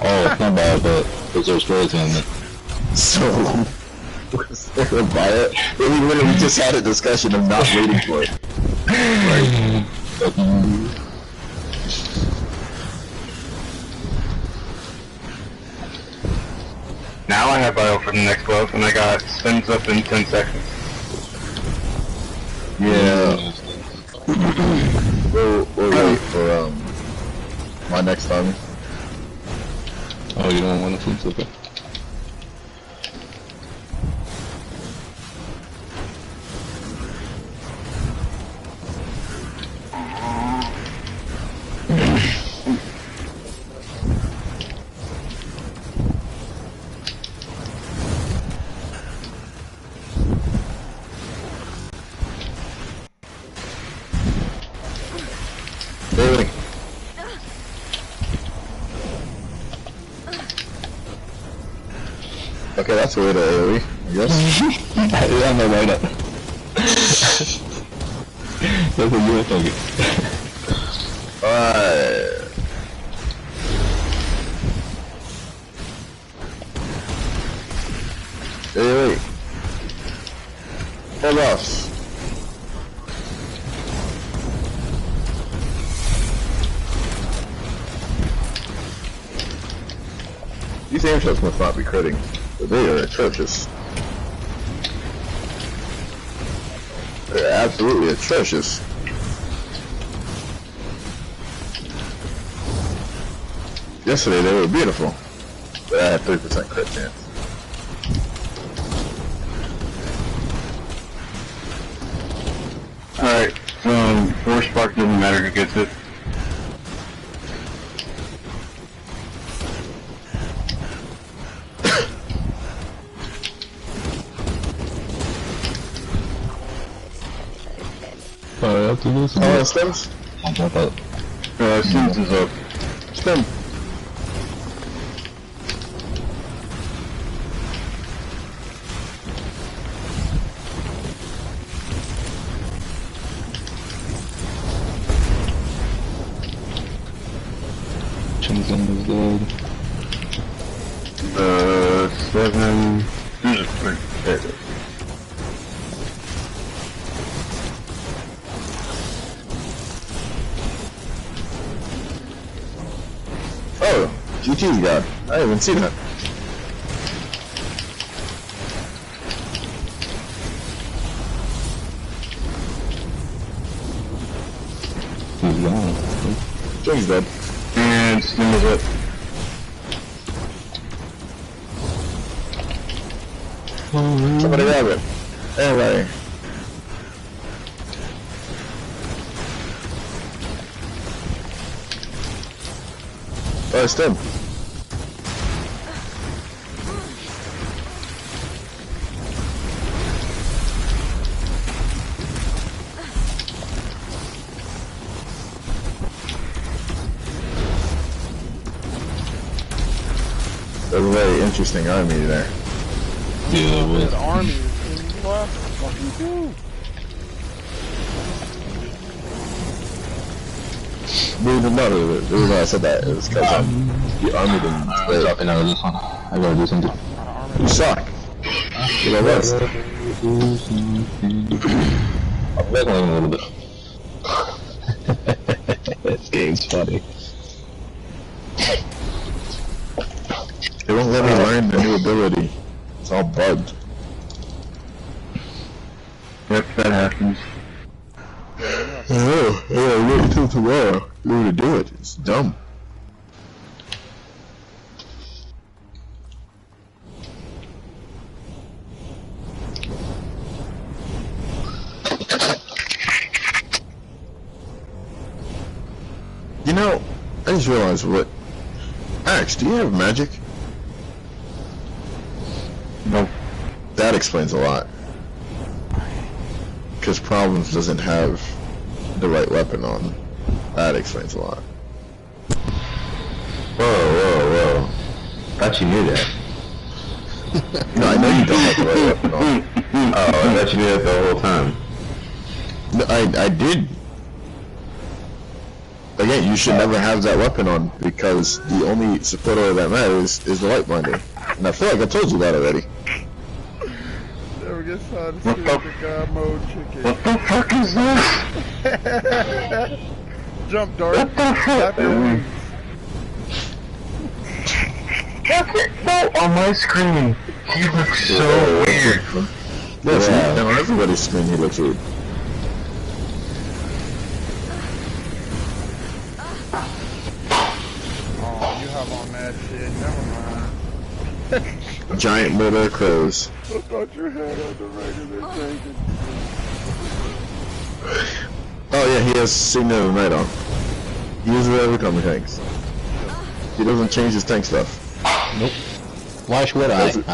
Oh, it's not bio, but was there a story time then? So, was there a bio? We literally just had a discussion of not waiting for it. Now I have bio for the next glove, and I got spins up in 10 seconds. Yeah. We'll wait for my next army. Oh, you don't want a food slipper? David. Okay, that's a way to AoE, I guess. Yeah, I'm right up. That's what you were thinking. Alright. AoE. Hold off. These aim shots must not be critting, but they are atrocious. They're absolutely atrocious. Yesterday they were beautiful, but I had 30% crit chance. Alright, force spark doesn't matter who gets it. After this, Stems? I'll drop out. Sims is up. Stem. Chinzen is dead. 7. There it is. Oh, GT's got. I haven't seen that. He's gone. Jing's dead. And Stim is up. Somebody grab it. Anyway. Oh, Stem. That's a very interesting army there. Yeah, it was. That army is what fucking do? The reason why I said that is because the army didn't I'm play. dropping out of this one. I gotta do something. You suck. You know what? I'm meddling a little bit. This game's funny. They won't let me learn the new ability. It's all bugged. Yep, that happens. Oh, yeah, wait until tomorrow. You want to do it. It's dumb. You know, I just realized what... Axe, do you have magic? No. That explains a lot. Because Problems doesn't have the right weapon on. That explains a lot. Whoa. Thought you knew that. No, I know you don't have the right weapon on. Oh, I thought you knew that the whole time. No, I did. Again, you should never have that weapon on because the only support order that matters is the light binding. And I feel like I told you that already. Never gets how to steal the God mode chicken. What the fuck is this? Jump, Dart. Clap your wings. Look at that on my screen. He looks so weird. Yes, on everybody's screen he looks weird. Oh, you have on that shit. Never mind. Giant murder crows. I thought you had on the regular thing. Oh yeah, he has Signet of Night on. He uses it every time he tanks. He doesn't change his tank stuff. Nope. Why should I? His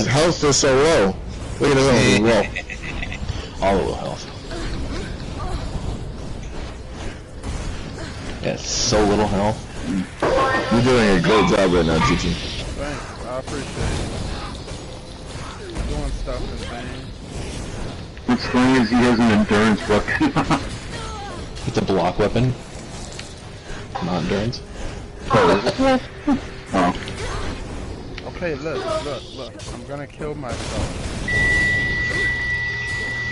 health is so low. Look at his health as well. All low health. Yeah, so little health. You're doing a great job right now, GT. Thanks, I appreciate it. You're doing stuff insane. What's funny is he has an endurance weapon. It's a block weapon. Not endurance. Oh. Okay, look. I'm gonna kill myself.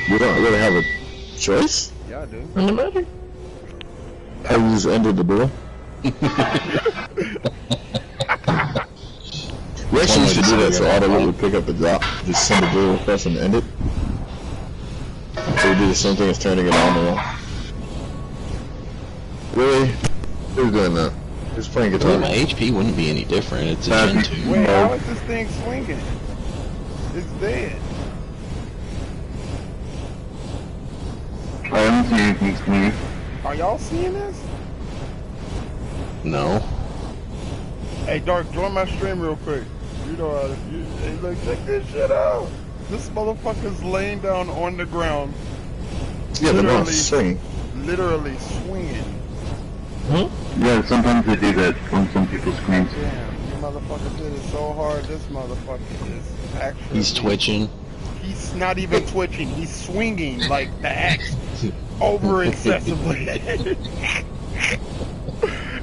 You don't really have a choice? Yeah, I do. In the matter? I just ended the duel. We actually should do that so Auto would pick up the drop, just send the duel request and end it. So we do the same thing as turning it on and off. Really? Who's doing that? Who's playing guitar? Well, my HP wouldn't be any different. It's a Gen 2. Wait, how is this thing swinging? It's dead. I haven't seen anything swinging. Are y'all seeing this? No. Hey, Dark, join my stream real quick. You know how to... Hey, look, check this shit out. This motherfucker's laying down on the ground. Yeah, they're not Literally. swinging. Literally swinging. Yeah, sometimes they do that on some people's screens. Damn, you motherfucker did it so hard. This motherfucker is actually. He's twitching. He's not even twitching. He's swinging like the axe over excessively.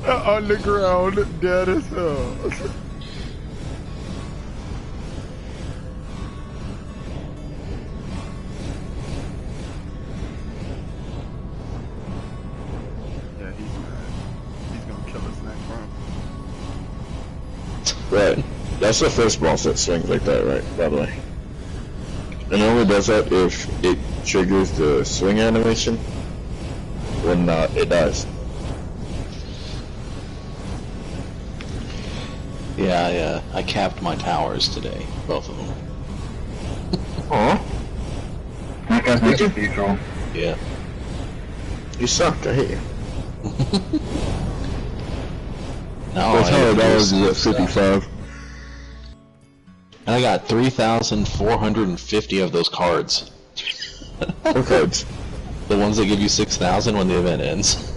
On the ground, dead as hell. Yeah, he's mad. He's gonna kill us next round. Right. That's the first boss that swings like that, right? By the way. And it only does that if it triggers the swing animation. When not, it dies. Yeah, I capped my towers today, both of them. Aw. That guy's like a cathedral. Yeah. You suck, I hate you. No, That's $100 is at 55. And I got 3,450 of those cards. What cards? The ones that give you 6,000 when the event ends.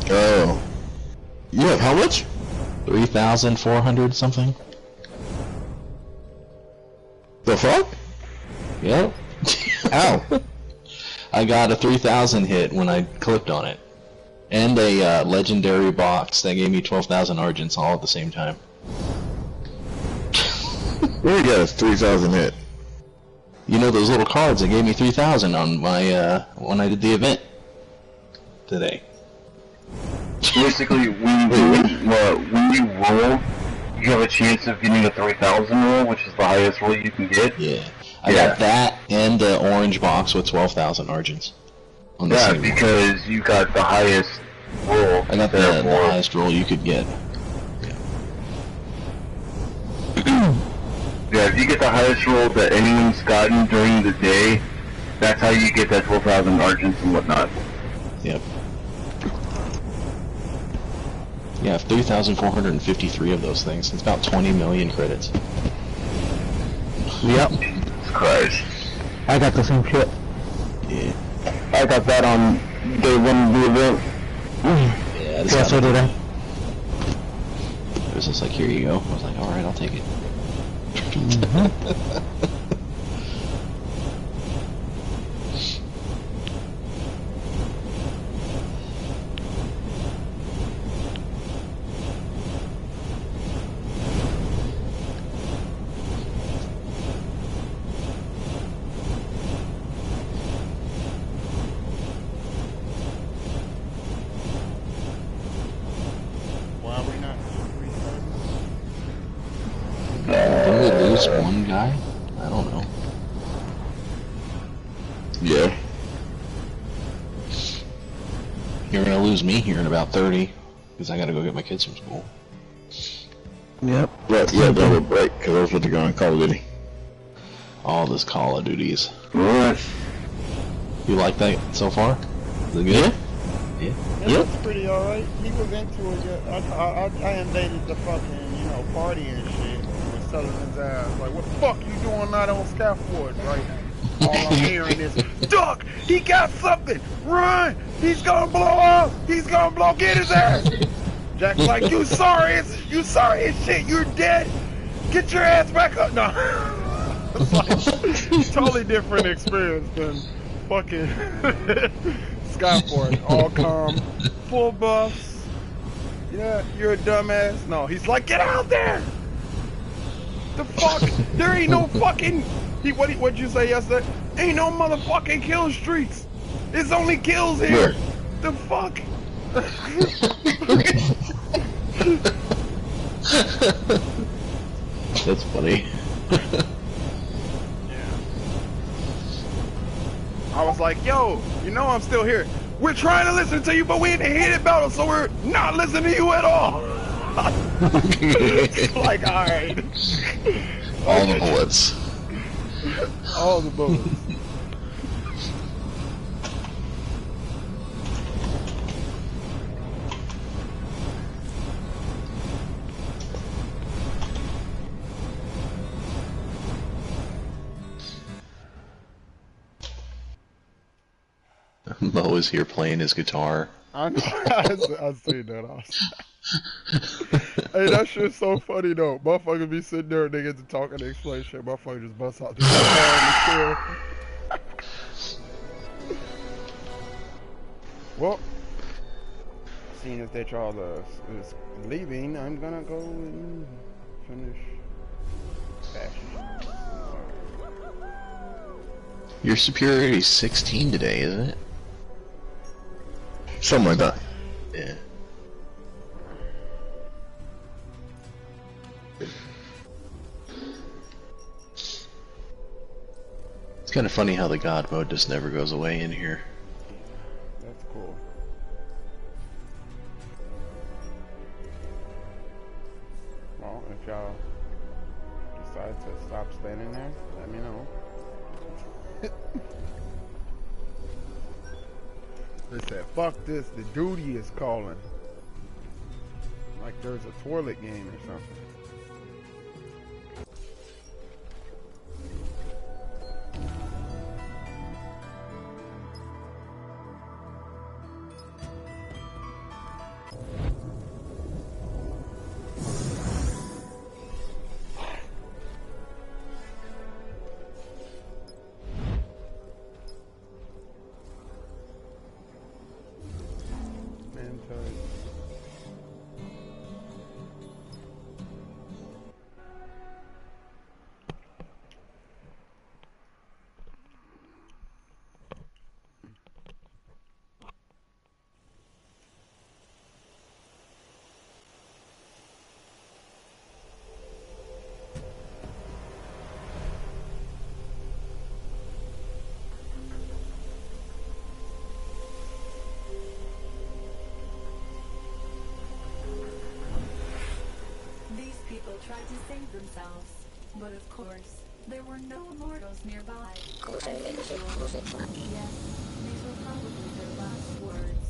Oh. You have how much? 3,400 something. The fuck? Yep. Ow. I got a 3,000 hit when I clicked on it. And a legendary box that gave me 12,000 Argents all at the same time. Where you get a 3,000 hit? You know those little cards that gave me 3,000 on my, when I did the event today. Basically, when you roll, you have a chance of getting a 3,000 roll, which is the highest roll you can get. Yeah. I got that and the orange box with 12,000 Argents. On the same because you got the highest roll. I got the highest roll you could get. Yeah, if you get the highest roll that anyone's gotten during the day, that's how you get that 12,000 Argents and whatnot. Yep. Yeah, 3,453 of those things. It's about 20 million credits. Yep. Jesus Christ. I got the same shit. Yeah. I got that on day one of the event. Yeah, this Yeah, so did I. It was just like, here you go. I was like, alright, I'll take it. Why are we not restarting? Didn't we lose one guy? I don't know. Yeah. You're gonna lose me here in about 30, because I gotta go get my kids from school. Yep. Right, yeah, double break, because I was about to go on Call of Duty. All this Call of Duties. What? You like that so far? Is it good? Yeah. It looks pretty alright. He was into it. Yeah. I invaded the fucking, party and shit with Sullivan's ass. Like, what the fuck you doing out on scaffold, right? All I'm hearing is, Duck! He got something! Run! He's gonna blow up! He's gonna blow, get his ass! Jack's like, you sorry as shit, you're dead! Get your ass back up! No. It's like, totally different experience than fucking Skyport. All calm, full buffs. Yeah, you're a dumbass. No, he's like, get out there! The fuck? There ain't no fucking... What'd you say yesterday? Ain't no motherfucking kill streaks. It's only kills here. Yeah. The fuck? That's funny. I was like, yo, I'm still here. We're trying to listen to you, but we in a heated battle, so we're not listening to you at all. It's like, alright. All the bullets. All the bullets. Mo is here playing his guitar. I seen that also. Hey, that shit's so funny though. Motherfuckers be sitting there and they get to talking and explain shit. Motherfuckers just bust out the guitar and the Well, seeing as that y'all is leaving, I'm gonna go and finish fashion. Your superiority is 16 today, isn't it? Something like that. Yeah. It's kind of funny how the God mode just never goes away in here. That's cool. Well, if y'all decide to stop standing there, let me know. They said, fuck this, the duty is calling. Like there's a toilet game or something. Tried to save themselves, but of course, there were no immortals nearby. Yes, these were probably their last words.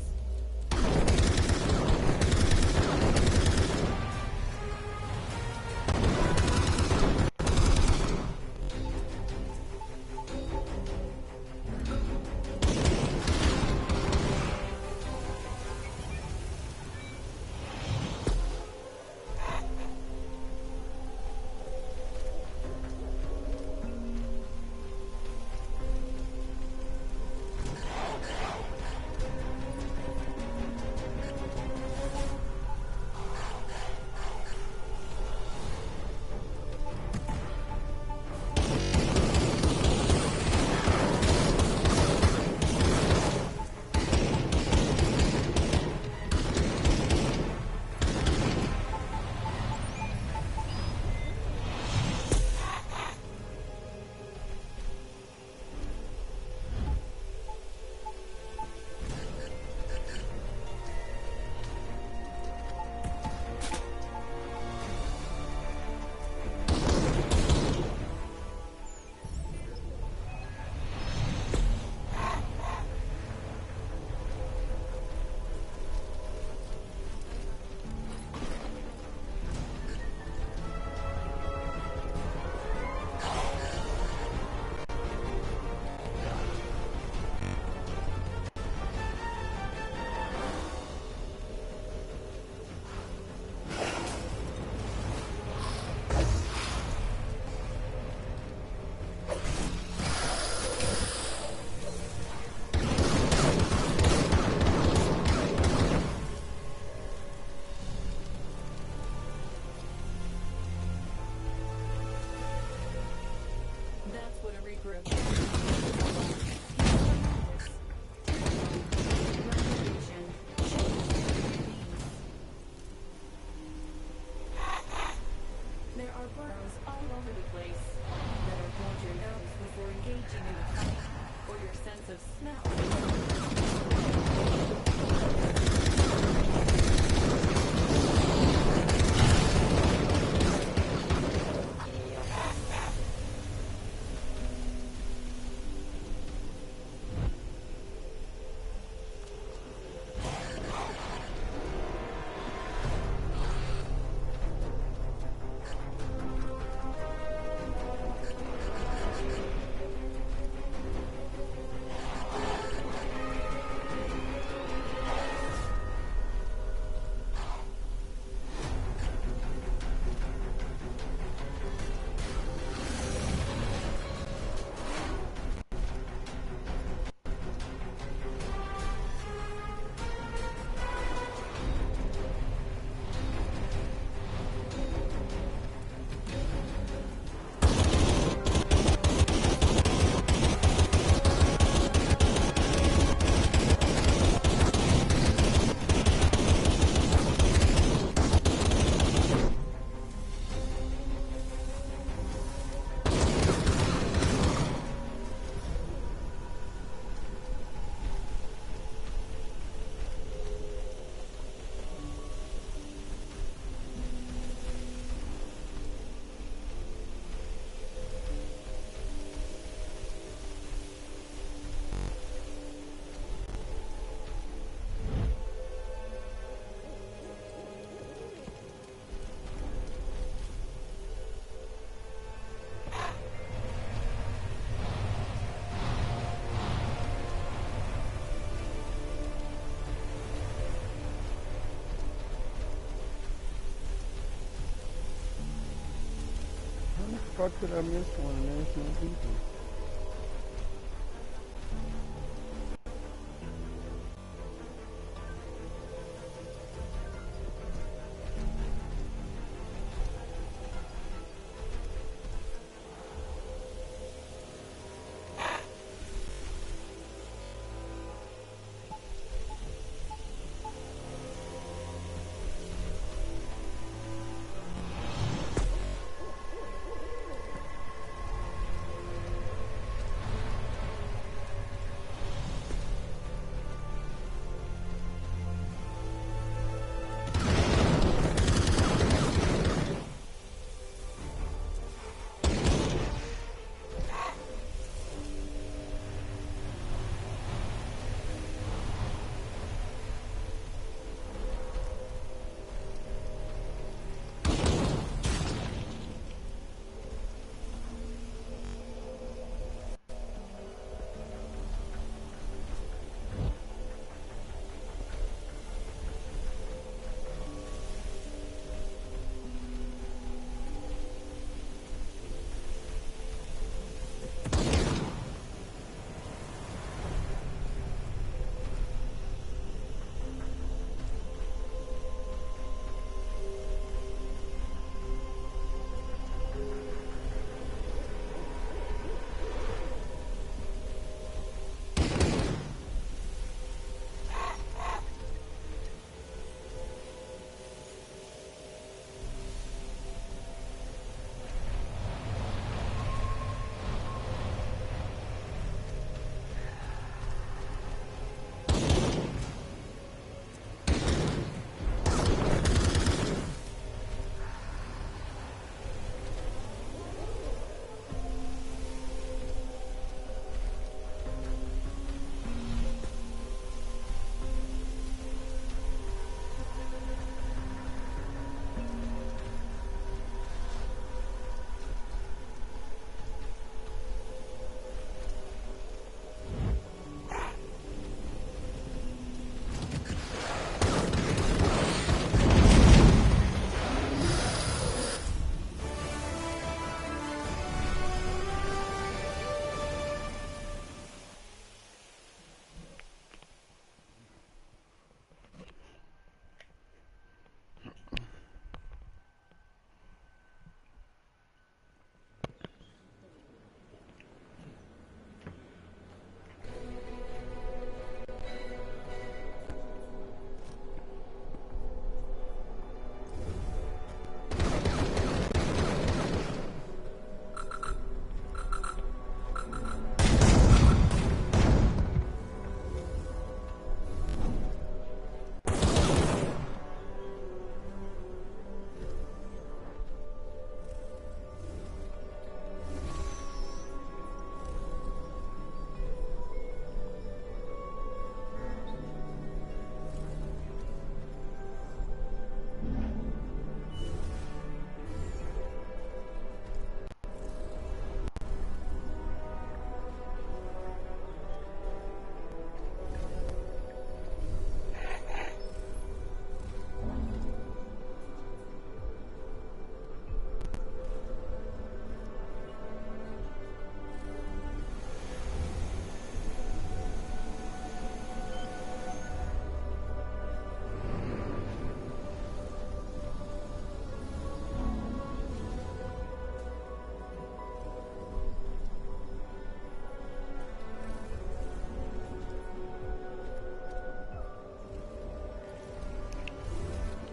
fuck did I miss one? There's no people.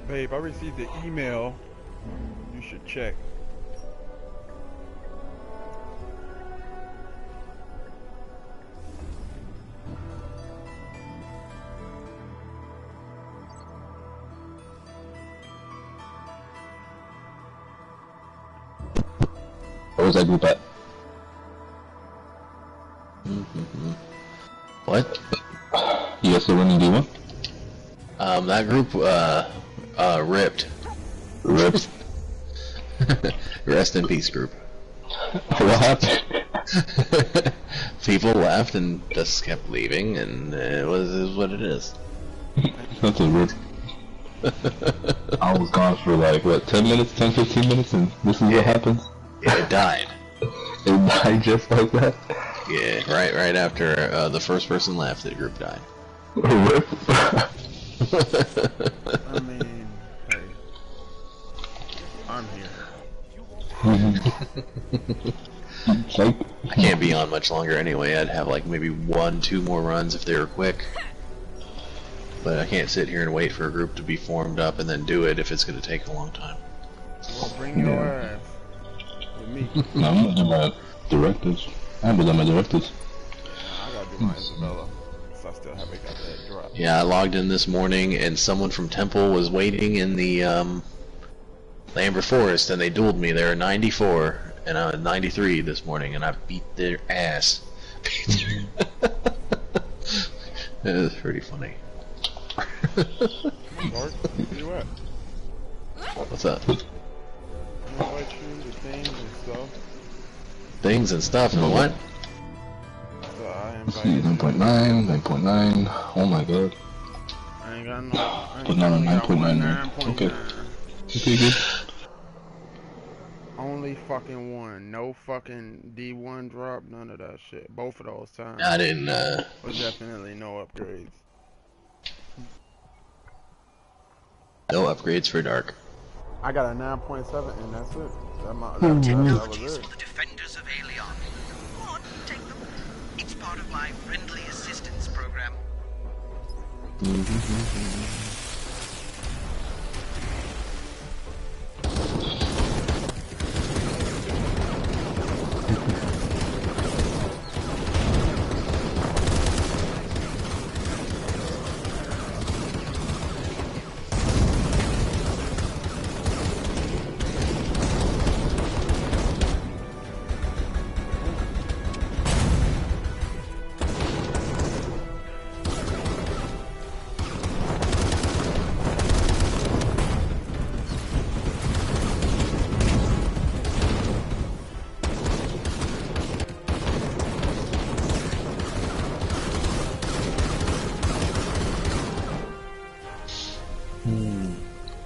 Babe, I received the email. You should check. What was that group at? What? You guys still running D1? That group, ripped. Ripped? Rest in peace group. What happened? People left and just kept leaving, and it was what it is. That's a weird. I was gone for like, what, 10 minutes, 10, 15 minutes, and this is what happens? Yeah, it died. It died just like that? Yeah, right after the first person left, the group died. Rip. I mean, hey, I'm here. Like, I can't be on much longer anyway. I'd have like maybe 1-2 more runs if they were quick. But I can't sit here and wait for a group to be formed up and then do it if it's going to take a long time. Well, bring your ass with me. no, I'm gonna do my directives. I haven't done my directives. I gotta do my Isabella, so I still haven't got that drop. Yeah, I logged in this morning and someone from Temple was waiting in the Amber Forest and they dueled me. They were 94 and I was 93 this morning and I beat their ass. It was pretty funny. Mark, where you at? What's up? I'm gonna invite you to things and stuff. Things and stuff and what? So I Let's see, invited 9.9, 9.9. Oh my god. I ain't got no. I ain't But not a got 9.9. 9.9. Okay. Okay, good. Only fucking one. No fucking D1 drop. None of that shit. Both of those times. I didn't, Was definitely no upgrades. no upgrades for Dark. I got a 9.7 and that's it. That was Notice it. for the defenders of Aelion. Go on, take them. It's part of my friendly assistance program.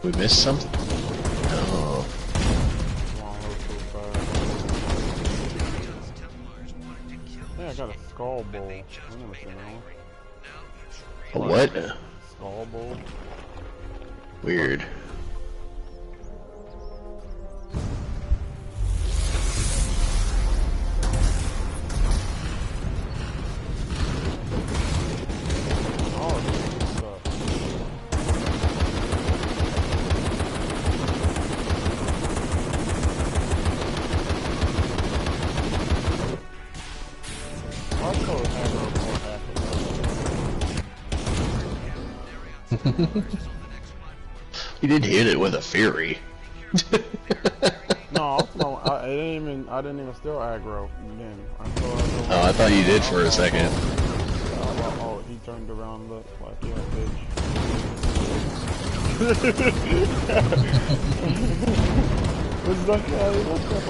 We missed something? Oh. Yeah, I got a skull bowl. I never seen that one. A what? Skull bowl. Weird. Oh, this stuff. Also, You did hit it with a fury. no, I didn't even steal aggro. Then Oh, I thought you did for a second. Oh, he turned around and looked like, yeah, bitch. What's that guy? What's up,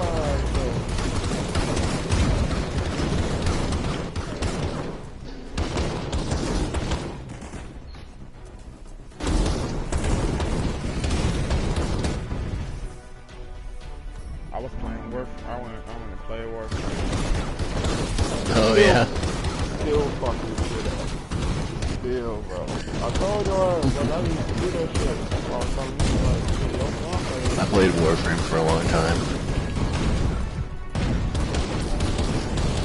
I was playing Warframe. I went to play Warframe. Oh, yeah. Still fucking shit up. Still, bro. I told you, but I used to do that shit. That's why I was telling you, like, shit, yo, I played Warframe for a long time.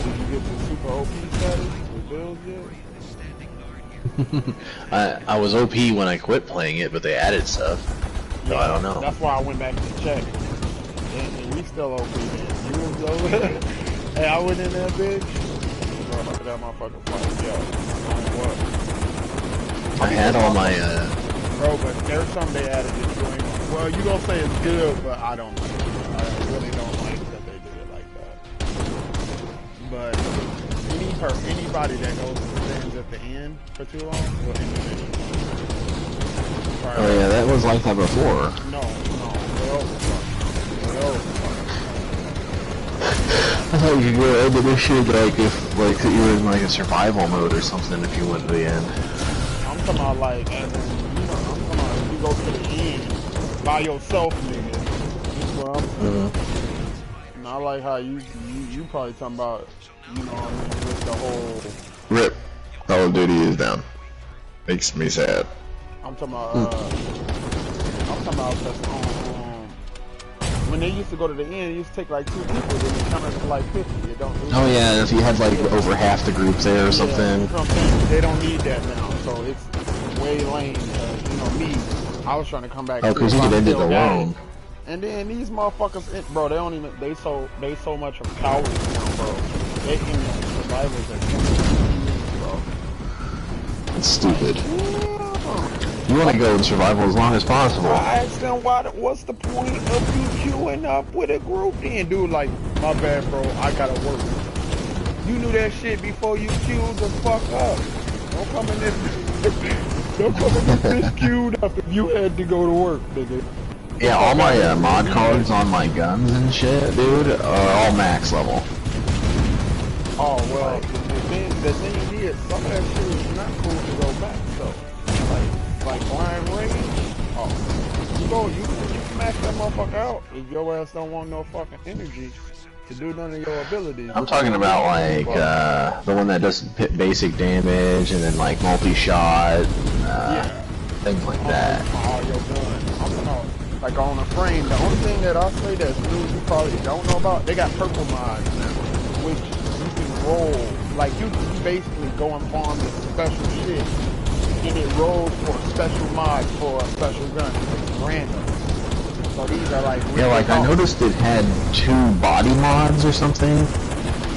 did you get the super OP status with builds yet? I was OP when I quit playing it, but they added stuff. So I don't know. That's why I went back to check. And we still OP, man. You was over there. Hey, I went in there, bitch. Bro, look at that motherfucker fight. Yo, what? I had all my, Bro, but there's something they added that you ain't. Well, you gonna say it's good, but I don't like it. I really don't like that they did it like that. But anybody that goes to stands at the end for too long will end the mission. oh yeah, that was like that before. No. Well, I thought you could go end the mission like if you were in like a survival mode or something if you went to the end. I'm talking about like, as in, I'm talking about if you go to the end by yourself, nigga. That's what I'm saying. No, I like how you probably talking about, you know what I mean, with the whole. Rip. Call of Duty is down. Makes me sad. I'm talking about. Just when they used to go to the end, it used to take like 2 people, then it counted to like 50. It don't. Oh yeah, if you had like over half the group there or something. That's what I'm saying. They don't need that now, so it's way lame. You know me, I was trying to come back. Oh, because you could end it alone. And then these motherfuckers, bro, they don't even. They so much of cowards now, bro. They can survivors are bro. It's stupid. You want to go in survival as long as possible. I asked them what's the point of you queuing up with a group then? Dude, like, my bad, bro, I gotta work. You knew that shit before you queued the fuck up. Don't come in this bitch queued up if you had to go to work, nigga. Yeah, all my mod cards on my guns and shit, dude, are all max level. Oh, well, the thing is, some of that shit is not cool to go back, so. Like blind range, you can max that motherfucker out if your ass don't want no fucking energy to do none of your abilities. I'm talking about like the one that does basic damage and then like multi-shot, things like that. All your guns. I'm talking about like on a frame. The only thing that I'll say that's new you probably don't know about, they got purple mods now, which you can roll. Like you basically go and farm this special shit. And it rolls for special mods for a special gun. It's random. So these are like... Yeah, like I noticed it had 2 body mods or something.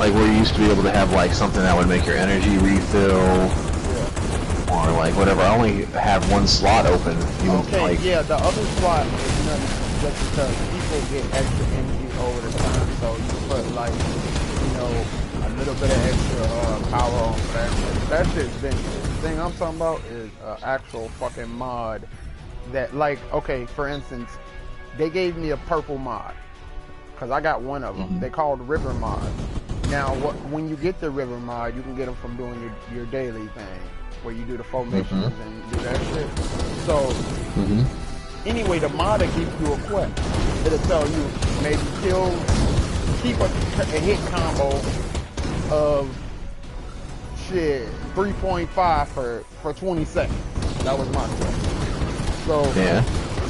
Like where you used to be able to have like something that would make your energy refill. Yeah. Or like whatever. I only have 1 slot open. Okay, like... yeah, the other slot is nothing just because people get extra energy over the time. So you can put like, you know, a little bit of extra power on that. That shit's vintage. The thing I'm talking about is actual fucking mod that, like, okay, for instance, they gave me a purple mod because I got one of them. They called river mod. Now, when you get the river mod, you can get them from doing your daily thing where you do the 4 missions and you do that shit. So, anyway, the mod will give you a quest. It'll tell you maybe keep a hit combo of shit 3.5 for 20 seconds. That was my quest. So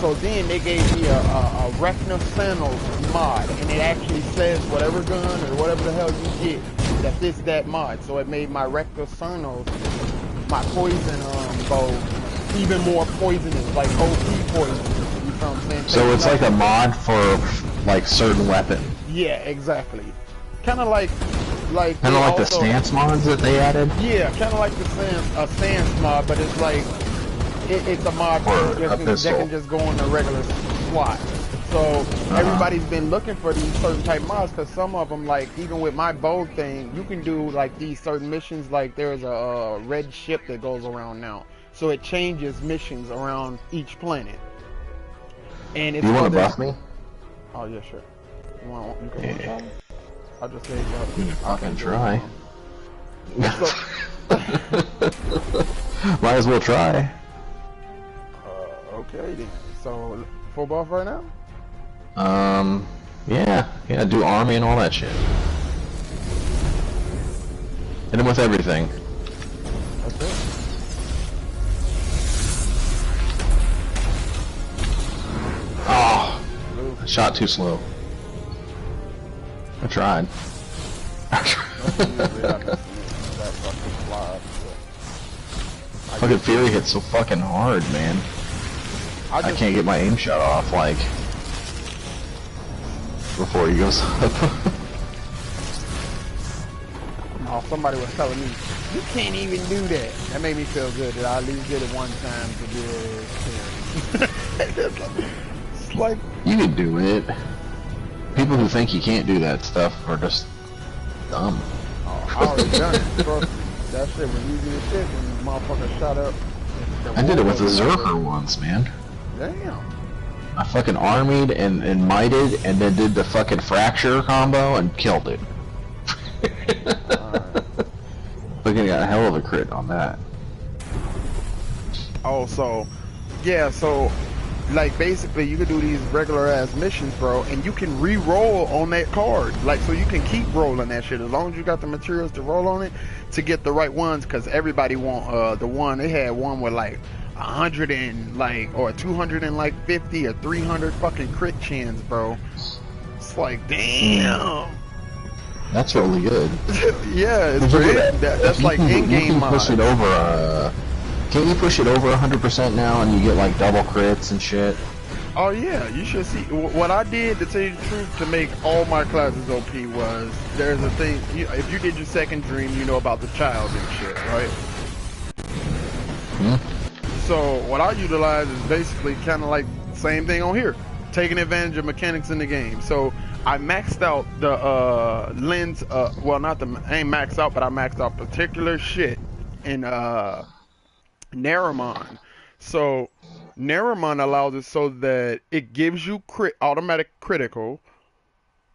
so then they gave me a Rekna Sandals mod, and it actually says whatever gun or whatever the hell you get that mod. So it made my Rekna Sandals, my poison bow, even more poisonous, like OP poison. You know what I'm saying? So it's like a mod for like certain weapon. Yeah, exactly. Kind of like the stance mods that they added. Yeah, kind of like the stance mod, but it's like it's a mod that can just go in a regular slot. So everybody's been looking for these certain type mods because some of them, like even with my bow thing, you can do like these certain missions. Like there's a red ship that goes around now, so it changes missions around each planet. And it's you want to buff me? Oh yeah, sure. You can try? I'll just say I can try. Might as well try. Okay then. So full buff right now? Yeah, do army and all that shit. Hit him with everything. That's it. Oh, I shot too slow. I tried. Fucking Fury hits so fucking hard, man. I can't get my aim shot off, like, before he goes up. Oh, somebody was telling me, you can't even do that. That made me feel good that I at least did it one time to do it. It's like... You can do it. People who think you can't do that stuff are just dumb. Oh, I already done it. Trust me. That shit was easy as shit when the motherfucker shot up. I did it with a Zerker once, man. Damn. I fucking armied and mighted and then did the fucking fracture combo and killed it. Fucking got a hell of a crit on that. Oh, so, yeah, so like basically you could do these regular ass missions, bro, and you can re-roll on that card. Like, so you can keep rolling that shit as long as you got the materials to roll on it to get the right ones. Cause everybody want the one they had one with like 100 and like or 250 or 300 fucking crit chins, bro. It's like damn. That's really good. Yeah, it's great. That's like in-game mod. Push it over. Can you push it over 100% now, and you get like double crits and shit? Oh yeah, you should see what I did, to tell you the truth, to make all my classes OP was there's a thing. If you did your second dream, you know about the child and shit, right? So what I utilize is basically kind of like same thing on here, taking advantage of mechanics in the game. So I maxed out the lens. Well, not the I ain't maxed out, but I maxed out particular shit in Naramon. So Naramon allows it so that it gives you automatic critical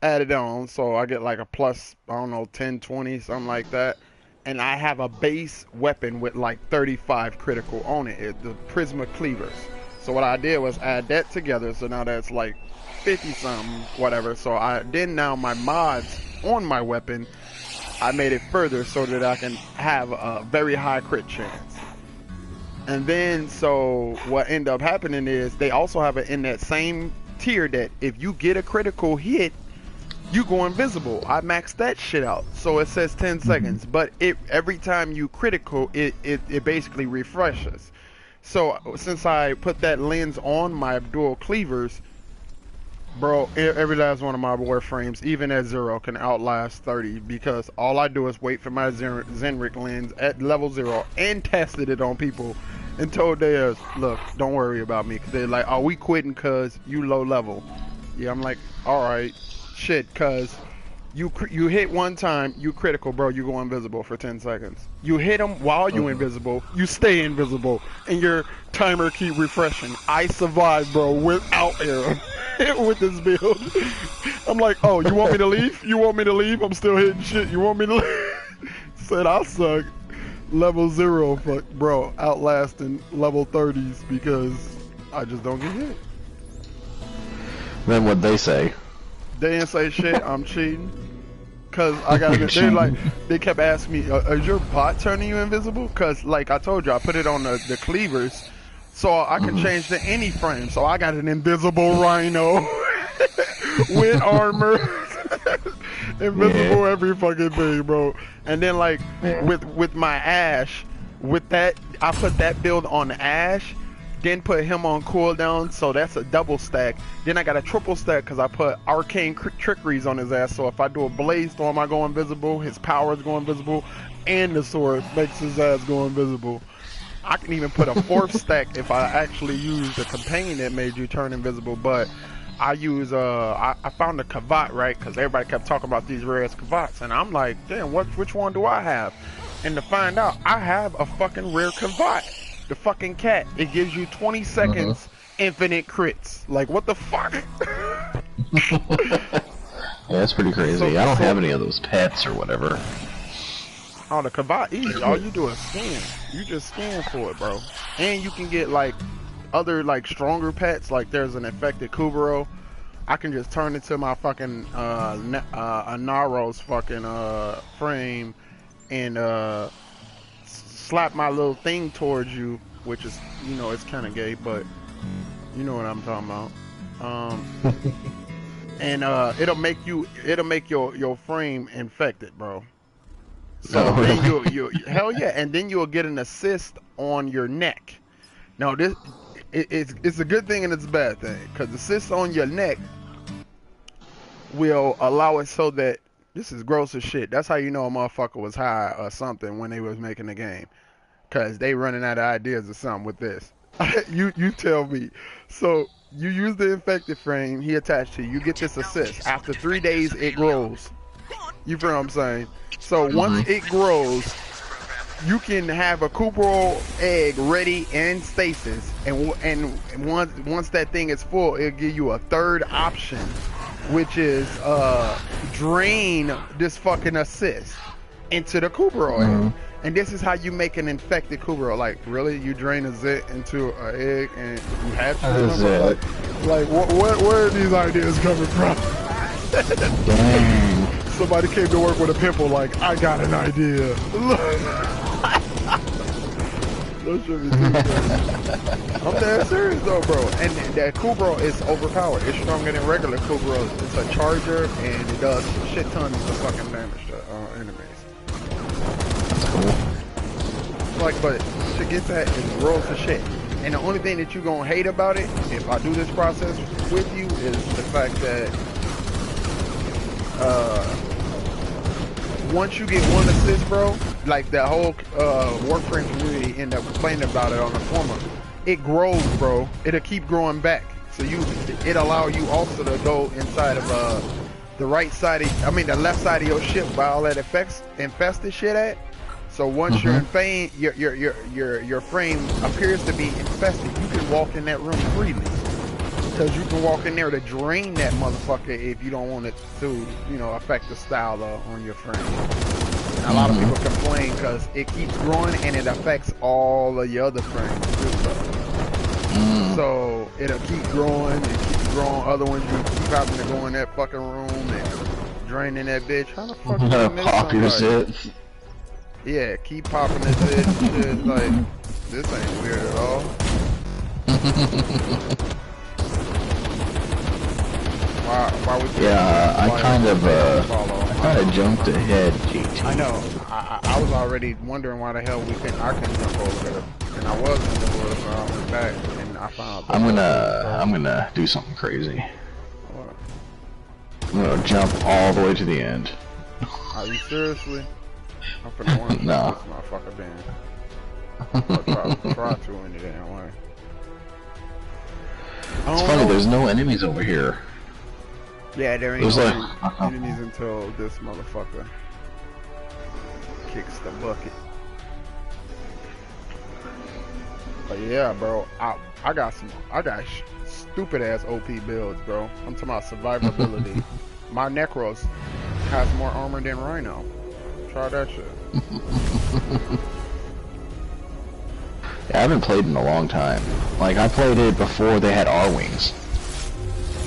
added on. So I get like a plus, I don't know, 10, 20, something like that. And I have a base weapon with like 35 critical on it, the Prisma Cleavers. So what I did was add that together. So now that's like 50 something, whatever. So now my mods on my weapon, I made it further so that I can have a very high crit chance. And then, so what ended up happening is they also have it in that same tier that if you get a critical hit, you go invisible. I maxed that shit out. So it says 10 seconds, but every time you critical, it basically refreshes. So since I put that lens on my dual cleavers, bro, every last one of my warframes, even at 0, can outlast 30 because all I do is wait for my Zenric lens at level 0 and tested it on people and told theirs, look, don't worry about me. Cause they're like, oh, we quitting cause you low level. Yeah, I'm like, all right, shit, cause you hit one time, you critical, bro, you go invisible for 10 seconds. You hit them while you invisible, you stay invisible, and your timer keep refreshing. I survived, bro, without arrow. With this build. I'm like, oh, you want me to leave? You want me to leave? I'm still hitting shit. You want me to leave? Said I suck. Level 0, fuck, bro, outlasting level 30s because I just don't get hit. Then what'd they say? They didn't say shit. I'm cheating. Cause I got they kept asking me, is your bot turning you invisible? Cause like I told you, I put it on the cleavers. So I can change to any frame. So I got an invisible rhino with armor. Invisible every fucking thing, bro. And then like with my Ash, with that, I put that build on Ash, then put him on cooldown. So that's a double stack. Then I got a triple stack because I put arcane trickeries on his ass. So if I do a blaze storm, I go invisible. His powers go invisible, and the sword makes his ass go invisible. I can even put a 4th stack if I actually use the companion that made you turn invisible, but I use, I found a Kavat, right? Because everybody kept talking about these rare Kavats, and I'm like, damn, which one do I have? And to find out, I have a fucking rare Kavat. The fucking cat. It gives you 20 seconds, infinite crits. Like, what the fuck? Yeah, that's pretty crazy. I don't have any of those pets or whatever. Oh, the Kavat, easy. All you do is scan. You just scan for it, bro. And you can get like other like stronger pets. Like there's an infected Kubero. I can just turn it to my fucking Naro's fucking frame and slap my little thing towards you, which is, you know, it's kind of gay, but you know what I'm talking about. And it'll make your frame infected, bro. So then you hell yeah, and then you'll get an assist on your neck. Now this it's a good thing and it's a bad thing, because assist on your neck will allow it so that this is gross as shit. That's how you know a motherfucker was high or something when they was making the game, because they running out of ideas or something with this. you tell me. So you use the infected frame he attached to you. You get this assist. After 3 days it grows. You feel what I'm saying? So once it grows, you can have a Kubero egg ready in stasis, and once that thing is full, it'll give you a third option, which is drain this fucking assist into the Kubero egg. And this is how you make an infected Kubrow. Like, really? You drain a zit into an egg and you hatch them? Like, where are these ideas coming from? Dang. Somebody came to work with a pimple like, I got an idea. That shit be too crazy. I'm dead serious though, bro. And that Kubrow is overpowered. It's stronger than regular Kubrow. It's a charger and it does shit tons of fucking damage to enemies. That's cool. Like, but to get that is rolls of shit. And the only thing that you gonna hate about it, if I do this process with you, is the fact that once you get one assist, bro, like that whole Warframe community end up complaining about it on the forum. It grows, bro. It'll keep growing back. So it allow you also to go inside of the right side of, the left side of your ship by all that infested shit at. So once your frame appears to be infested, you can walk in that room freely. Because you can walk in there to drain that motherfucker if you don't want it to, affect the style on your frame. And a lot of people complain because it keeps growing and it affects all of your other frames too. So it'll keep growing and keep growing. Other ones you keep having to go in that fucking room and draining that bitch. How the fuck you miss pop your somebody? zit. Yeah, keep popping this shit. Like, this ain't weird at all. Why would you I kind of jumped ahead, GT. I know. I was already wondering why the hell I couldn't jump over there. And I was in the woods, so I went back and I found out. I'm gonna do something crazy. I'm gonna jump all the way to the end. Are you seriously? I'm finna want to No. this motherfucker then. Try to in the damn way. It's funny, there's no enemies over here. Yeah, there ain't There's no like- enemies until this motherfucker kicks the bucket. But yeah, bro, I got stupid ass OP builds, bro. I'm talking about survivability. My Necros has more armor than Rhino. Try that shit. Yeah, I haven't played in a long time. Like, I played it before they had R-Wings.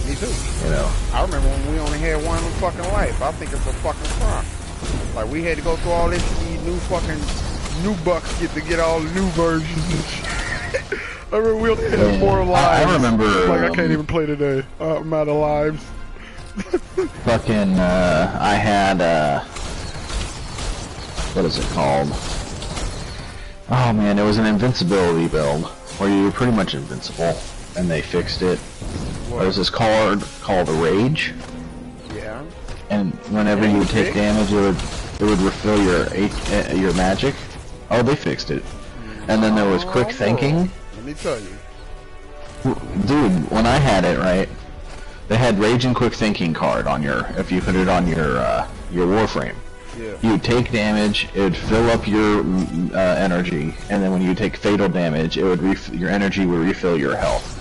Me too. You know? I remember when we only had one fucking life. I think it's a fucking crime. Like, we had to go through all this, these new bucks to get all the new versions and shit. I remember we only had 4 lives. I remember... Like, I can't even play today. I'm out of lives. Fucking, I had, what is it called? Oh man, it was an invincibility build, where you were pretty much invincible, and they fixed it. There was this card called Rage. Yeah. And whenever you would take damage, it would refill your magic. Oh, they fixed it. And then there was Quick Thinking. Let me tell you. Dude, when I had it, right, they had Rage and Quick Thinking card on if you put it on your Warframe. Yeah. You would take damage, it would fill up your energy, and then when you take fatal damage, it would your energy would refill your health.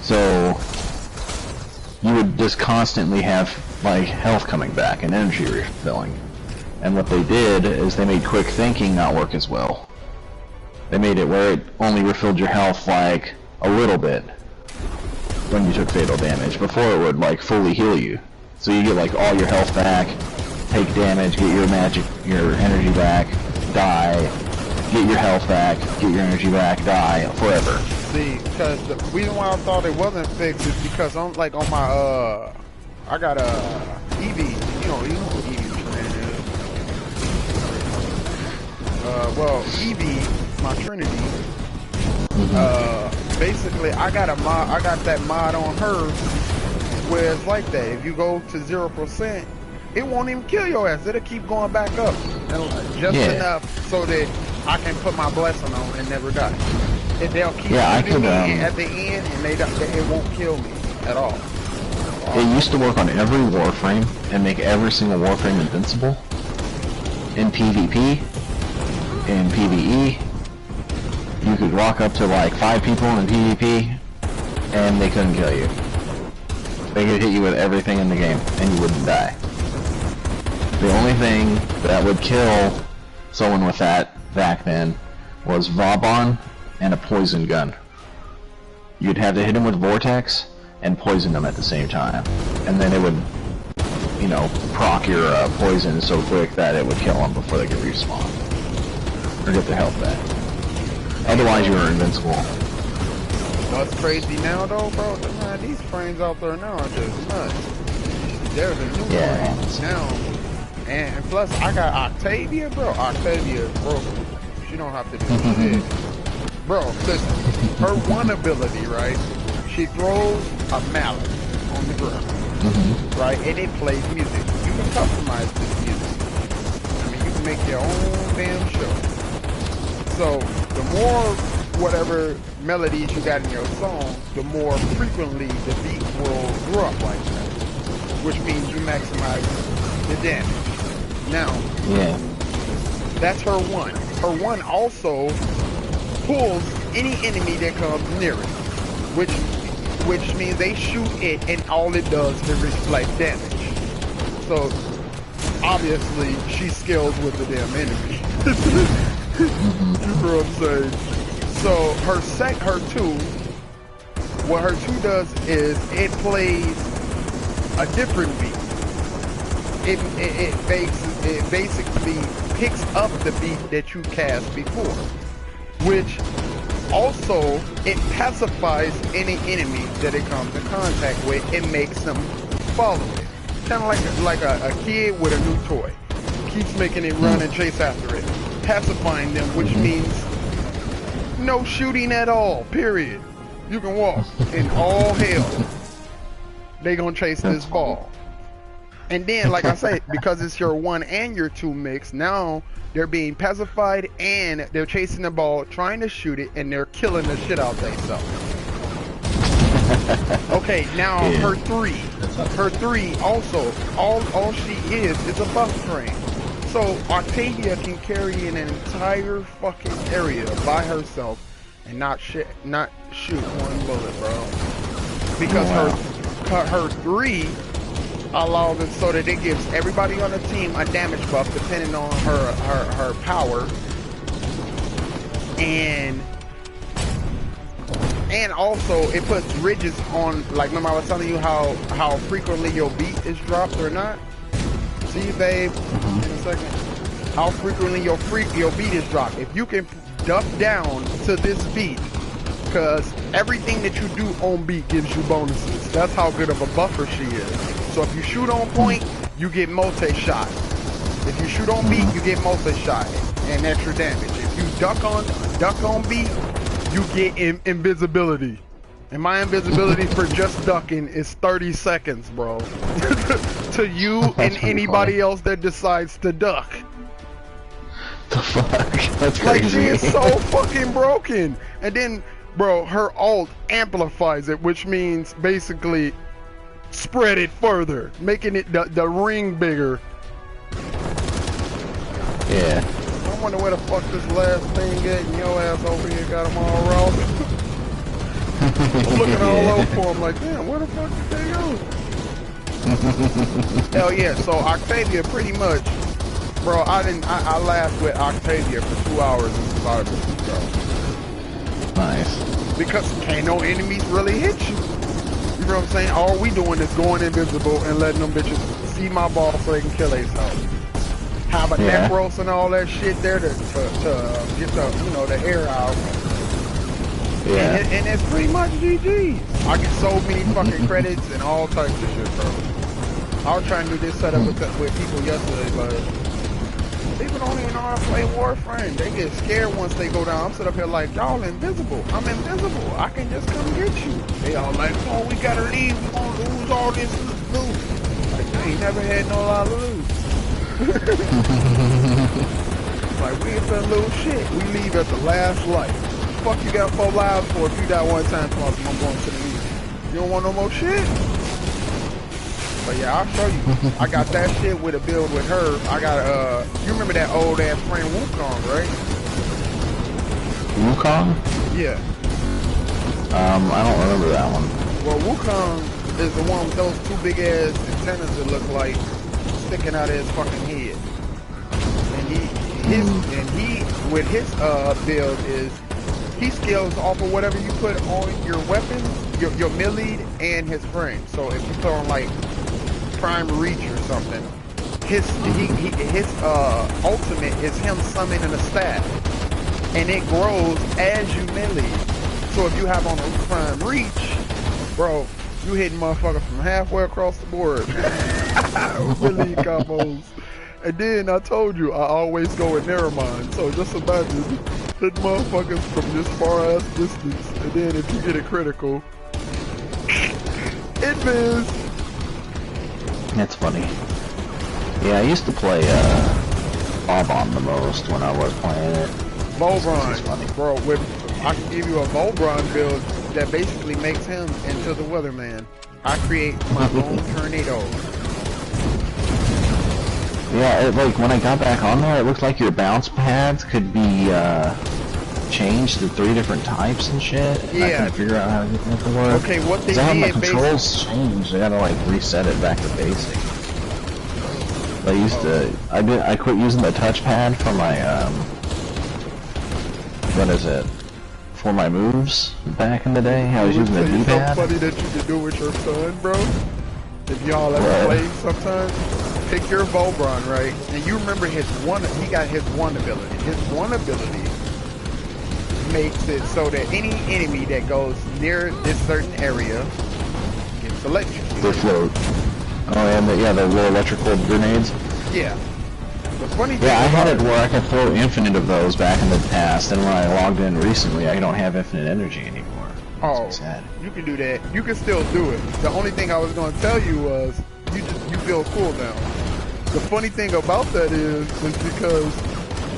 So you would just constantly have like health coming back and energy refilling. And what they did is they made Quick Thinking not work as well. They made it where it only refilled your health like a little bit when you took fatal damage. Before it would like fully heal you. So you get like all your health back, take damage, get your energy back, die, get your health back, get your energy back, die, forever. See, because the reason why I thought it wasn't fixed is because on my I got a Eevee, you know what Eevee is. Well, Eevee, my Trinity. Basically, I got that mod on her where it's like that. If you go to 0%, it won't even kill your ass. It'll keep going back up, and just enough so that I can put my blessing on and never die. They'll keep shooting me at the end, and it won't kill me at all. It used to work on every Warframe and make every single Warframe invincible. In PvP, in PvE, you could walk up to like 5 people in PvP, and they couldn't kill you. They could hit you with everything in the game, and you wouldn't die. The only thing that would kill someone with that back then was Vauban and a poison gun. You'd have to hit him with Vortex and poison them at the same time. And then it would, you know, proc your poison so quick that it would kill them before they could respawn. Or get their health back. Otherwise you were invincible. What's crazy now though, bro? Man, these frames out there now are just nuts. There's a new one now. And plus, I got Octavia, bro. Octavia is broken. She don't have to do shit. Bro, listen. Her one ability, right? She throws a mallet on the ground. Right? And it plays music. You can customize this music. I mean, you can make your own damn show. So, the more whatever melodies you got in your song, the more frequently the beat will drop like that. Which means you maximize the damage. Now, that's her one. Her one also pulls any enemy that comes near it, which means they shoot it and all it does is reflect damage. So obviously she scales with the damn enemy. You know what I'm saying? So her two, what her two does is it plays a different beat. It basically picks up the beat that you cast before, which also it pacifies any enemy that it comes in contact with. It makes them follow it, kind of like a kid with a new toy, keeps making it run and chase after it, pacifying them, which means no shooting at all. Period. You can walk in all hell. They gonna chase this ball. And then, like I say, because it's your one and your two mix, now they're being pacified and they're chasing the ball, trying to shoot it, and they're killing the shit out themselves. Okay, now her three also, all she is a buff train. So Octavia can carry an entire fucking area by herself and not shoot one bullet, bro. Because her three allows it so that it gives everybody on the team a damage buff depending on her power, and also it puts ridges on. Like, remember I was telling you how frequently your beat is dropped or not? See, babe, in a second, how frequently your beat is dropped. If you can duck down to this beat, because everything that you do on beat gives you bonuses. That's how good of a buffer she is. So if you shoot on point, you get multi-shot. If you shoot on beat, you get multi-shot and extra damage. If you duck on beat, you get invisibility. And my invisibility for just ducking is 30 seconds, bro. To you and anybody else that decides to duck. The fuck? That's crazy. Like, she is so fucking broken. And then, bro, her ult amplifies it, which means basically spread it further, making it the ring bigger. Yeah. I wonder where the fuck this last thing at, and your ass over here got them all raw. I'm looking all over for him like, damn, where the fuck did they go? Hell yeah, so Octavia pretty much, bro, I laughed with Octavia for 2 hours in survival, bro. Nice. Because can't no enemies really hit you. You know what I'm saying? All we doing is going invisible and letting them bitches see my ball so they can kill themselves. Have a neck roast and all that shit there to get the, you know, the air out. Yeah. And it's pretty much GG. I get so many fucking credits and all types of shit, bro. I was trying to do this setup with people yesterday, but people don't even know how to play Warframe. They get scared once they go down. I'm sitting up here like, y'all invisible. I'm invisible. I can just come get you. They all like, oh, we gotta leave. We gonna lose all this loot. Like, they ain't never had no lot of loot. Like, we ain't finna lose shit. We leave at the last light. Fuck you got 4 lives for if you die one time, I'm going to the lead. You don't want no more shit? But yeah, I'll show you. I got that shit with a build with her. I got you remember that old ass friend Wukong, right? Wukong? Yeah. I don't remember that one. Well, Wukong is the one with those 2 big ass antennas that look like sticking out of his fucking head. And with his build is he scales off of whatever you put on your weapons, your melee and his frame. So if you put on like Prime Reach or something, his ultimate is him summoning a staff, and it grows as you melee. So if you have on a Prime Reach, bro, you hitting motherfuckers from halfway across the board. Melee combos. And then I told you I always go with Nevermind. So just imagine hit motherfuckers from this far ass distance, and then if you get a critical, it is. That's funny. Yeah, I used to play Vauban the most when I was playing it. Volbron, bro, I can give you a Volbron build that basically makes him into the Weatherman. I create my own tornado. Yeah, like when I got back on there, it looked like your bounce pads could be changed to 3 different types and shit. And Yeah. I couldn't figure out how to get that to work. Okay, what they How my did controls changed. I gotta like reset it back to basic. I used to. I quit using the touchpad for my what is it? For my moves back in the day. I was using the D-pad. Something funny that you can do with your son, bro. If y'all ever play sometimes, pick your Volbron, right? And you remember his one. He got his one ability. His one ability makes it so that any enemy that goes near this certain area gets electrocuted. They float. Oh, and the little electrical grenades. Yeah. The funny thing Yeah, I had it where I could throw infinite of those back in the past, and when I logged in recently, I don't have infinite energy anymore. Oh, you can do that. You can still do it. The only thing I was going to tell you was you feel cooldown. The funny thing about that is because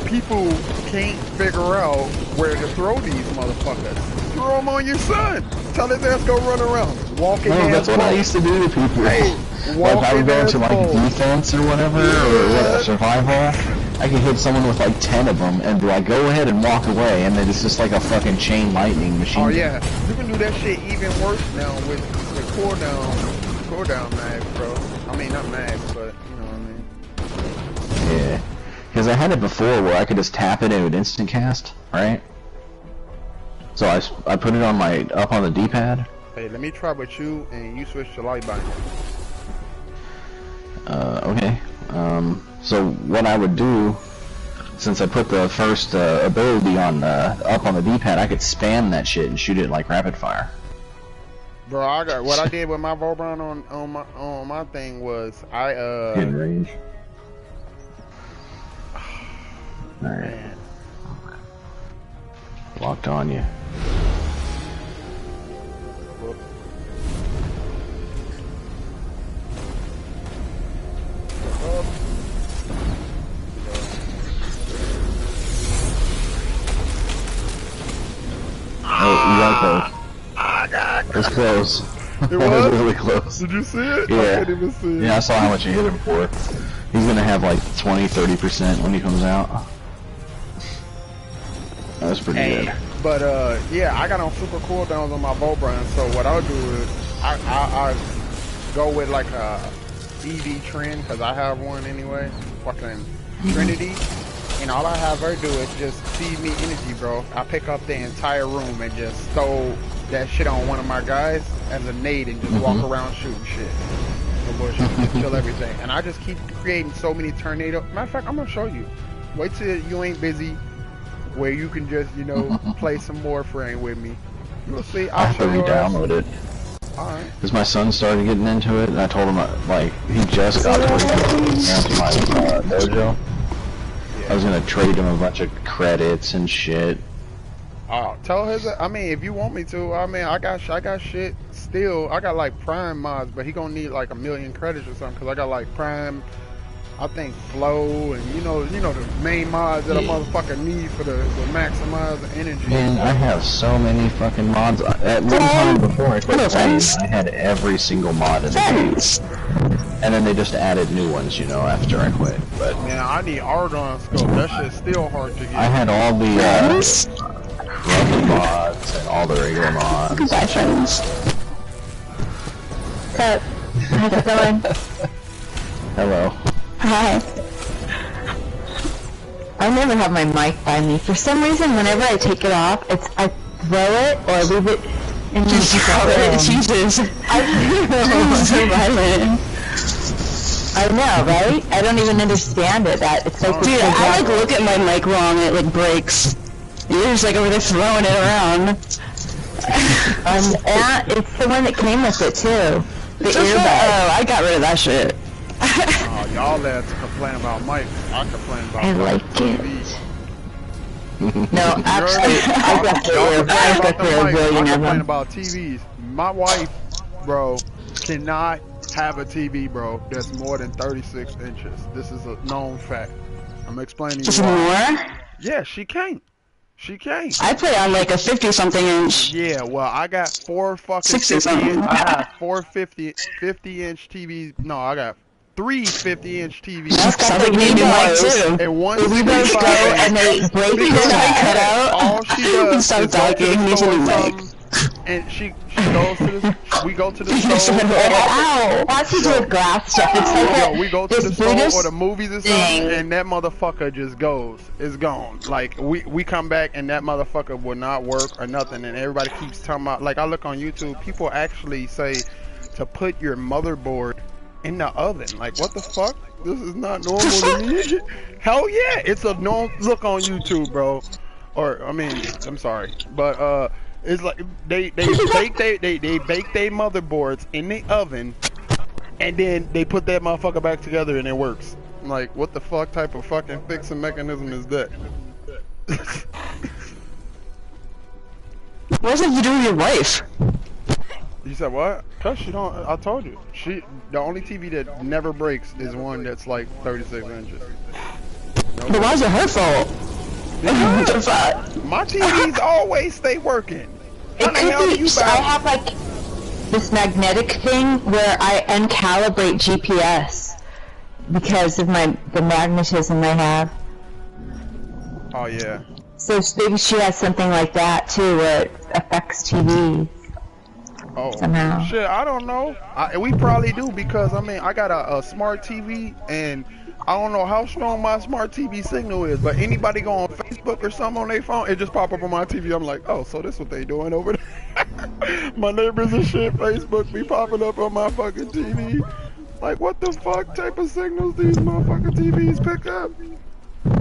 people can't figure out where to throw these motherfuckers. Throw them on your son. Tell his ass go run around. Walking No, that's what I used to do to people. Hey, like I would go into like defense or whatever, or what, survival. I could hit someone with like 10 of them and be like, go ahead and walk away, and then it's just like a fucking chain lightning machine. Oh yeah, you can do that shit even worse now with cooldown mags, bro. I mean, not mags, but you know what I mean. Yeah, because I had it before where I could just tap it and it would instant cast, right? So I put it on up on the D-pad. Hey, let me try with you, and you switch to light binder. Okay. So what I would do, since I put the first ability on up on the D-pad, I could spam that shit and shoot it like rapid fire. Bro, what I did with my Volbron on my thing was hidden range. All right. Locked on you. Oh, you got close. It was close. It was? It was really close. Did you see it? Yeah. I couldn't even see it. Yeah, I saw how much you hit him for. He's gonna have like 20-30% when he comes out. That was pretty good. But yeah, I got on super cooldowns on my Volbron, so what I'll do is I go with like a EV trend, because I have one anyway, fucking Trinity, and all I have her do is just feed me energy, bro. I pick up the entire room and just throw that shit on one of my guys as a nade and just walk around shooting shit. No bullshit, just kill everything. And I just keep creating so many tornadoes. Matter of fact, I'm gonna show you. Wait till you ain't busy, where you can just, you know, play some Warframe with me. You'll see. I have to re-download it. Alright. Because my son started getting into it, and I told him, like, he just got to my dojo. I was gonna trade him a bunch of credits and shit. Oh, tell his. I mean, if you want me to, I mean, I got shit still. I got like Prime mods, but he gonna need like 1,000,000 credits or something. Cause I got like Prime, I think Flow, and you know the main mods that a motherfucker need for the maximize the energy. Man, I have so many fucking mods. At one time before I quit playing, I had every single mod in the game. And then they just added new ones, you know, after I quit. But man, I need Argon Scope. That shit's still hard to get. I had all the Rugged mods and all the regular mods. Goodbye, friends. So, how's it going? Hello. Hi. I never have my mic by me. For some reason, whenever I take it off, I throw it or leave it in my phone. Jesus. I know. So violent. I know, right? I don't even understand it. That it's like, dude, I like look at my mic wrong and it like breaks. You're just like over there throwing it around. And it's the one that came with it too. The earbud. Oh, I got rid of that shit. Oh, y'all lads complain about mics. I complain about I like TV. No, actually, I got the I complain about TVs. My wife, bro, cannot have a TV, bro, that's more than 36 inches. This is a known fact. I'm explaining to you why. More? Yeah, she can't. She can't. I play on like a 50-something inch. Yeah, well, I got 4 fucking 60-something. I have 4 50-inch TVs. No, I got 3 50-inch TVs. That's got the new mic too. And one we both go and they break the cut out. All she does Stop is go to talking. the He's store a new or mic. something, and she goes to the, we go to the store. Ow! What's he do with glass stuff? It's like Yo, we go to the store or the movies or something, thing. and that motherfucker just goes. It's gone. Like, we come back, and that motherfucker will not work or nothing, and everybody keeps talking about, like, I look on YouTube, people actually say to put your motherboard in the oven. Like, what the fuck? This is not normal to me. Hell yeah, it's a normal look on YouTube, bro. Or, I mean, I'm sorry, but, it's like they bake their motherboards in the oven, and then they put that motherfucker back together and it works. Like, what the fuck type of fucking fixing mechanism is that? What does it have to do with your wife? You said what? Cause she don't. I told you. The only TV that never breaks is one that's like 36 inches. But why is it her fault? My TVs always stay working. It could be, I have like this magnetic thing where I uncalibrate GPS because of the magnetism I have. Oh yeah. So maybe she has something like that too, where it affects TV. Oh, somehow. Shit, I don't know. We probably do because I mean I got a smart TV and I don't know how strong my smart TV signal is, but anybody go on Facebook or something on their phone, it just pop up on my TV. I'm like, oh, so this what they doing over there? My neighbors and shit, Facebook be popping up on my fucking TV. Like, what the fuck type of signals these motherfucking TVs pick up?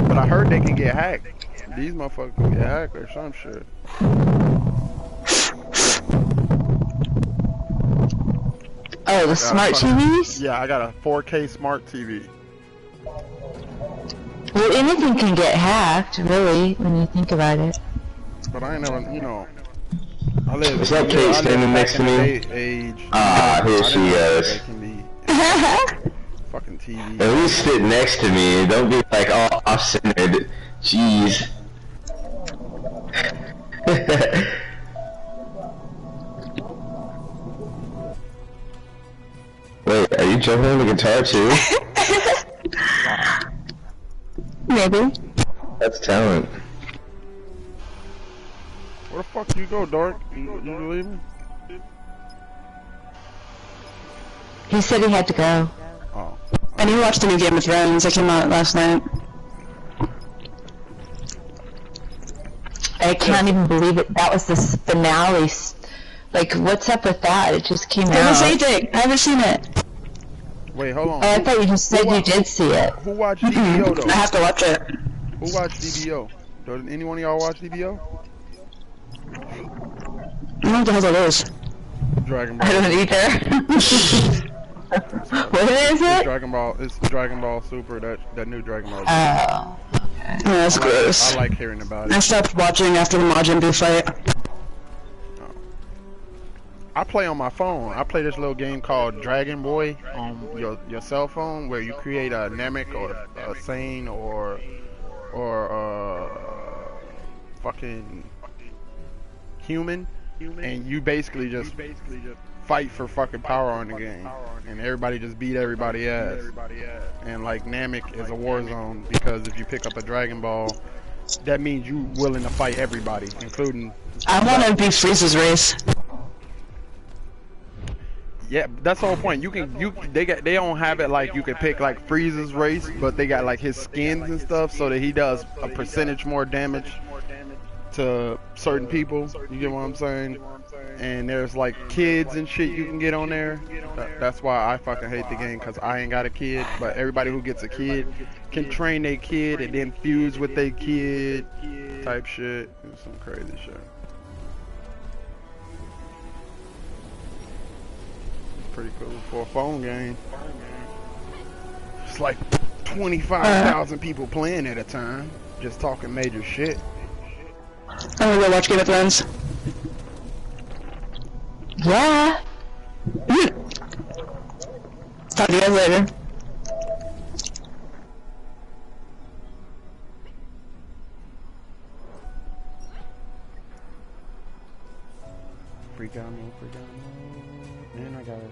But I heard they can get hacked. These motherfuckers can get hacked or some shit. Oh, the smart TVs? Yeah, I got a 4K smart TV. Well, anything can get hacked, really, when you think about it. But I ain't never, you know. I live. Is that Kate standing next to me? Here she is. Fucking TV. At least sit next to me. Don't be like all off-centered. Jeez. Wait, are you jumping on the guitar too? Maybe. That's talent. Where the fuck you go, Dark? You leaving? He said he had to go. Oh. And you watched the new Game of Thrones that came out last night. I can't even believe it. That was the finale. Like, what's up with that? It just came out. I haven't seen it. I haven't seen it. Wait, hold on. Oh, I thought you just said you did see it. Who watched DBO though? I have to watch it. Who watched DBO? Does anyone of y'all watch DBO? I don't know what the hell that is. Dragon Ball. I don't either. What is it? Dragon Ball. It's Dragon Ball Super. That new Dragon Ball. Oh. Yeah, that's gross. I like hearing about I it. stopped watching after the Majin Buu fight. I play on my phone. I play this little game called Dragon Boy on your cell phone, where you create a Namek or a Sane or fucking human, and you basically just fight for fucking power on the game, and everybody just beat everybody ass. And like Namek is a war zone because if you pick up a Dragon Ball, that means you willing to fight everybody, including. I want to be Frieza's race. Yeah, that's the whole point. They don't have it like you can pick like Frieza's race, but they got like his skins and stuff so that he does a percentage more damage to certain people. You get what I'm saying? And there's like kids and shit you can get on there. That's why I fucking hate the game, because I ain't got a kid, but everybody who gets a kid can train their kid and then fuse with their kid type shit. It's some crazy shit. Pretty cool for a phone game. It's like 25,000 people playing at a time, just talking major shit. I'm gonna go watch Game of Thrones. Yeah. Talk to you guys later. Freak out mode, and I got it.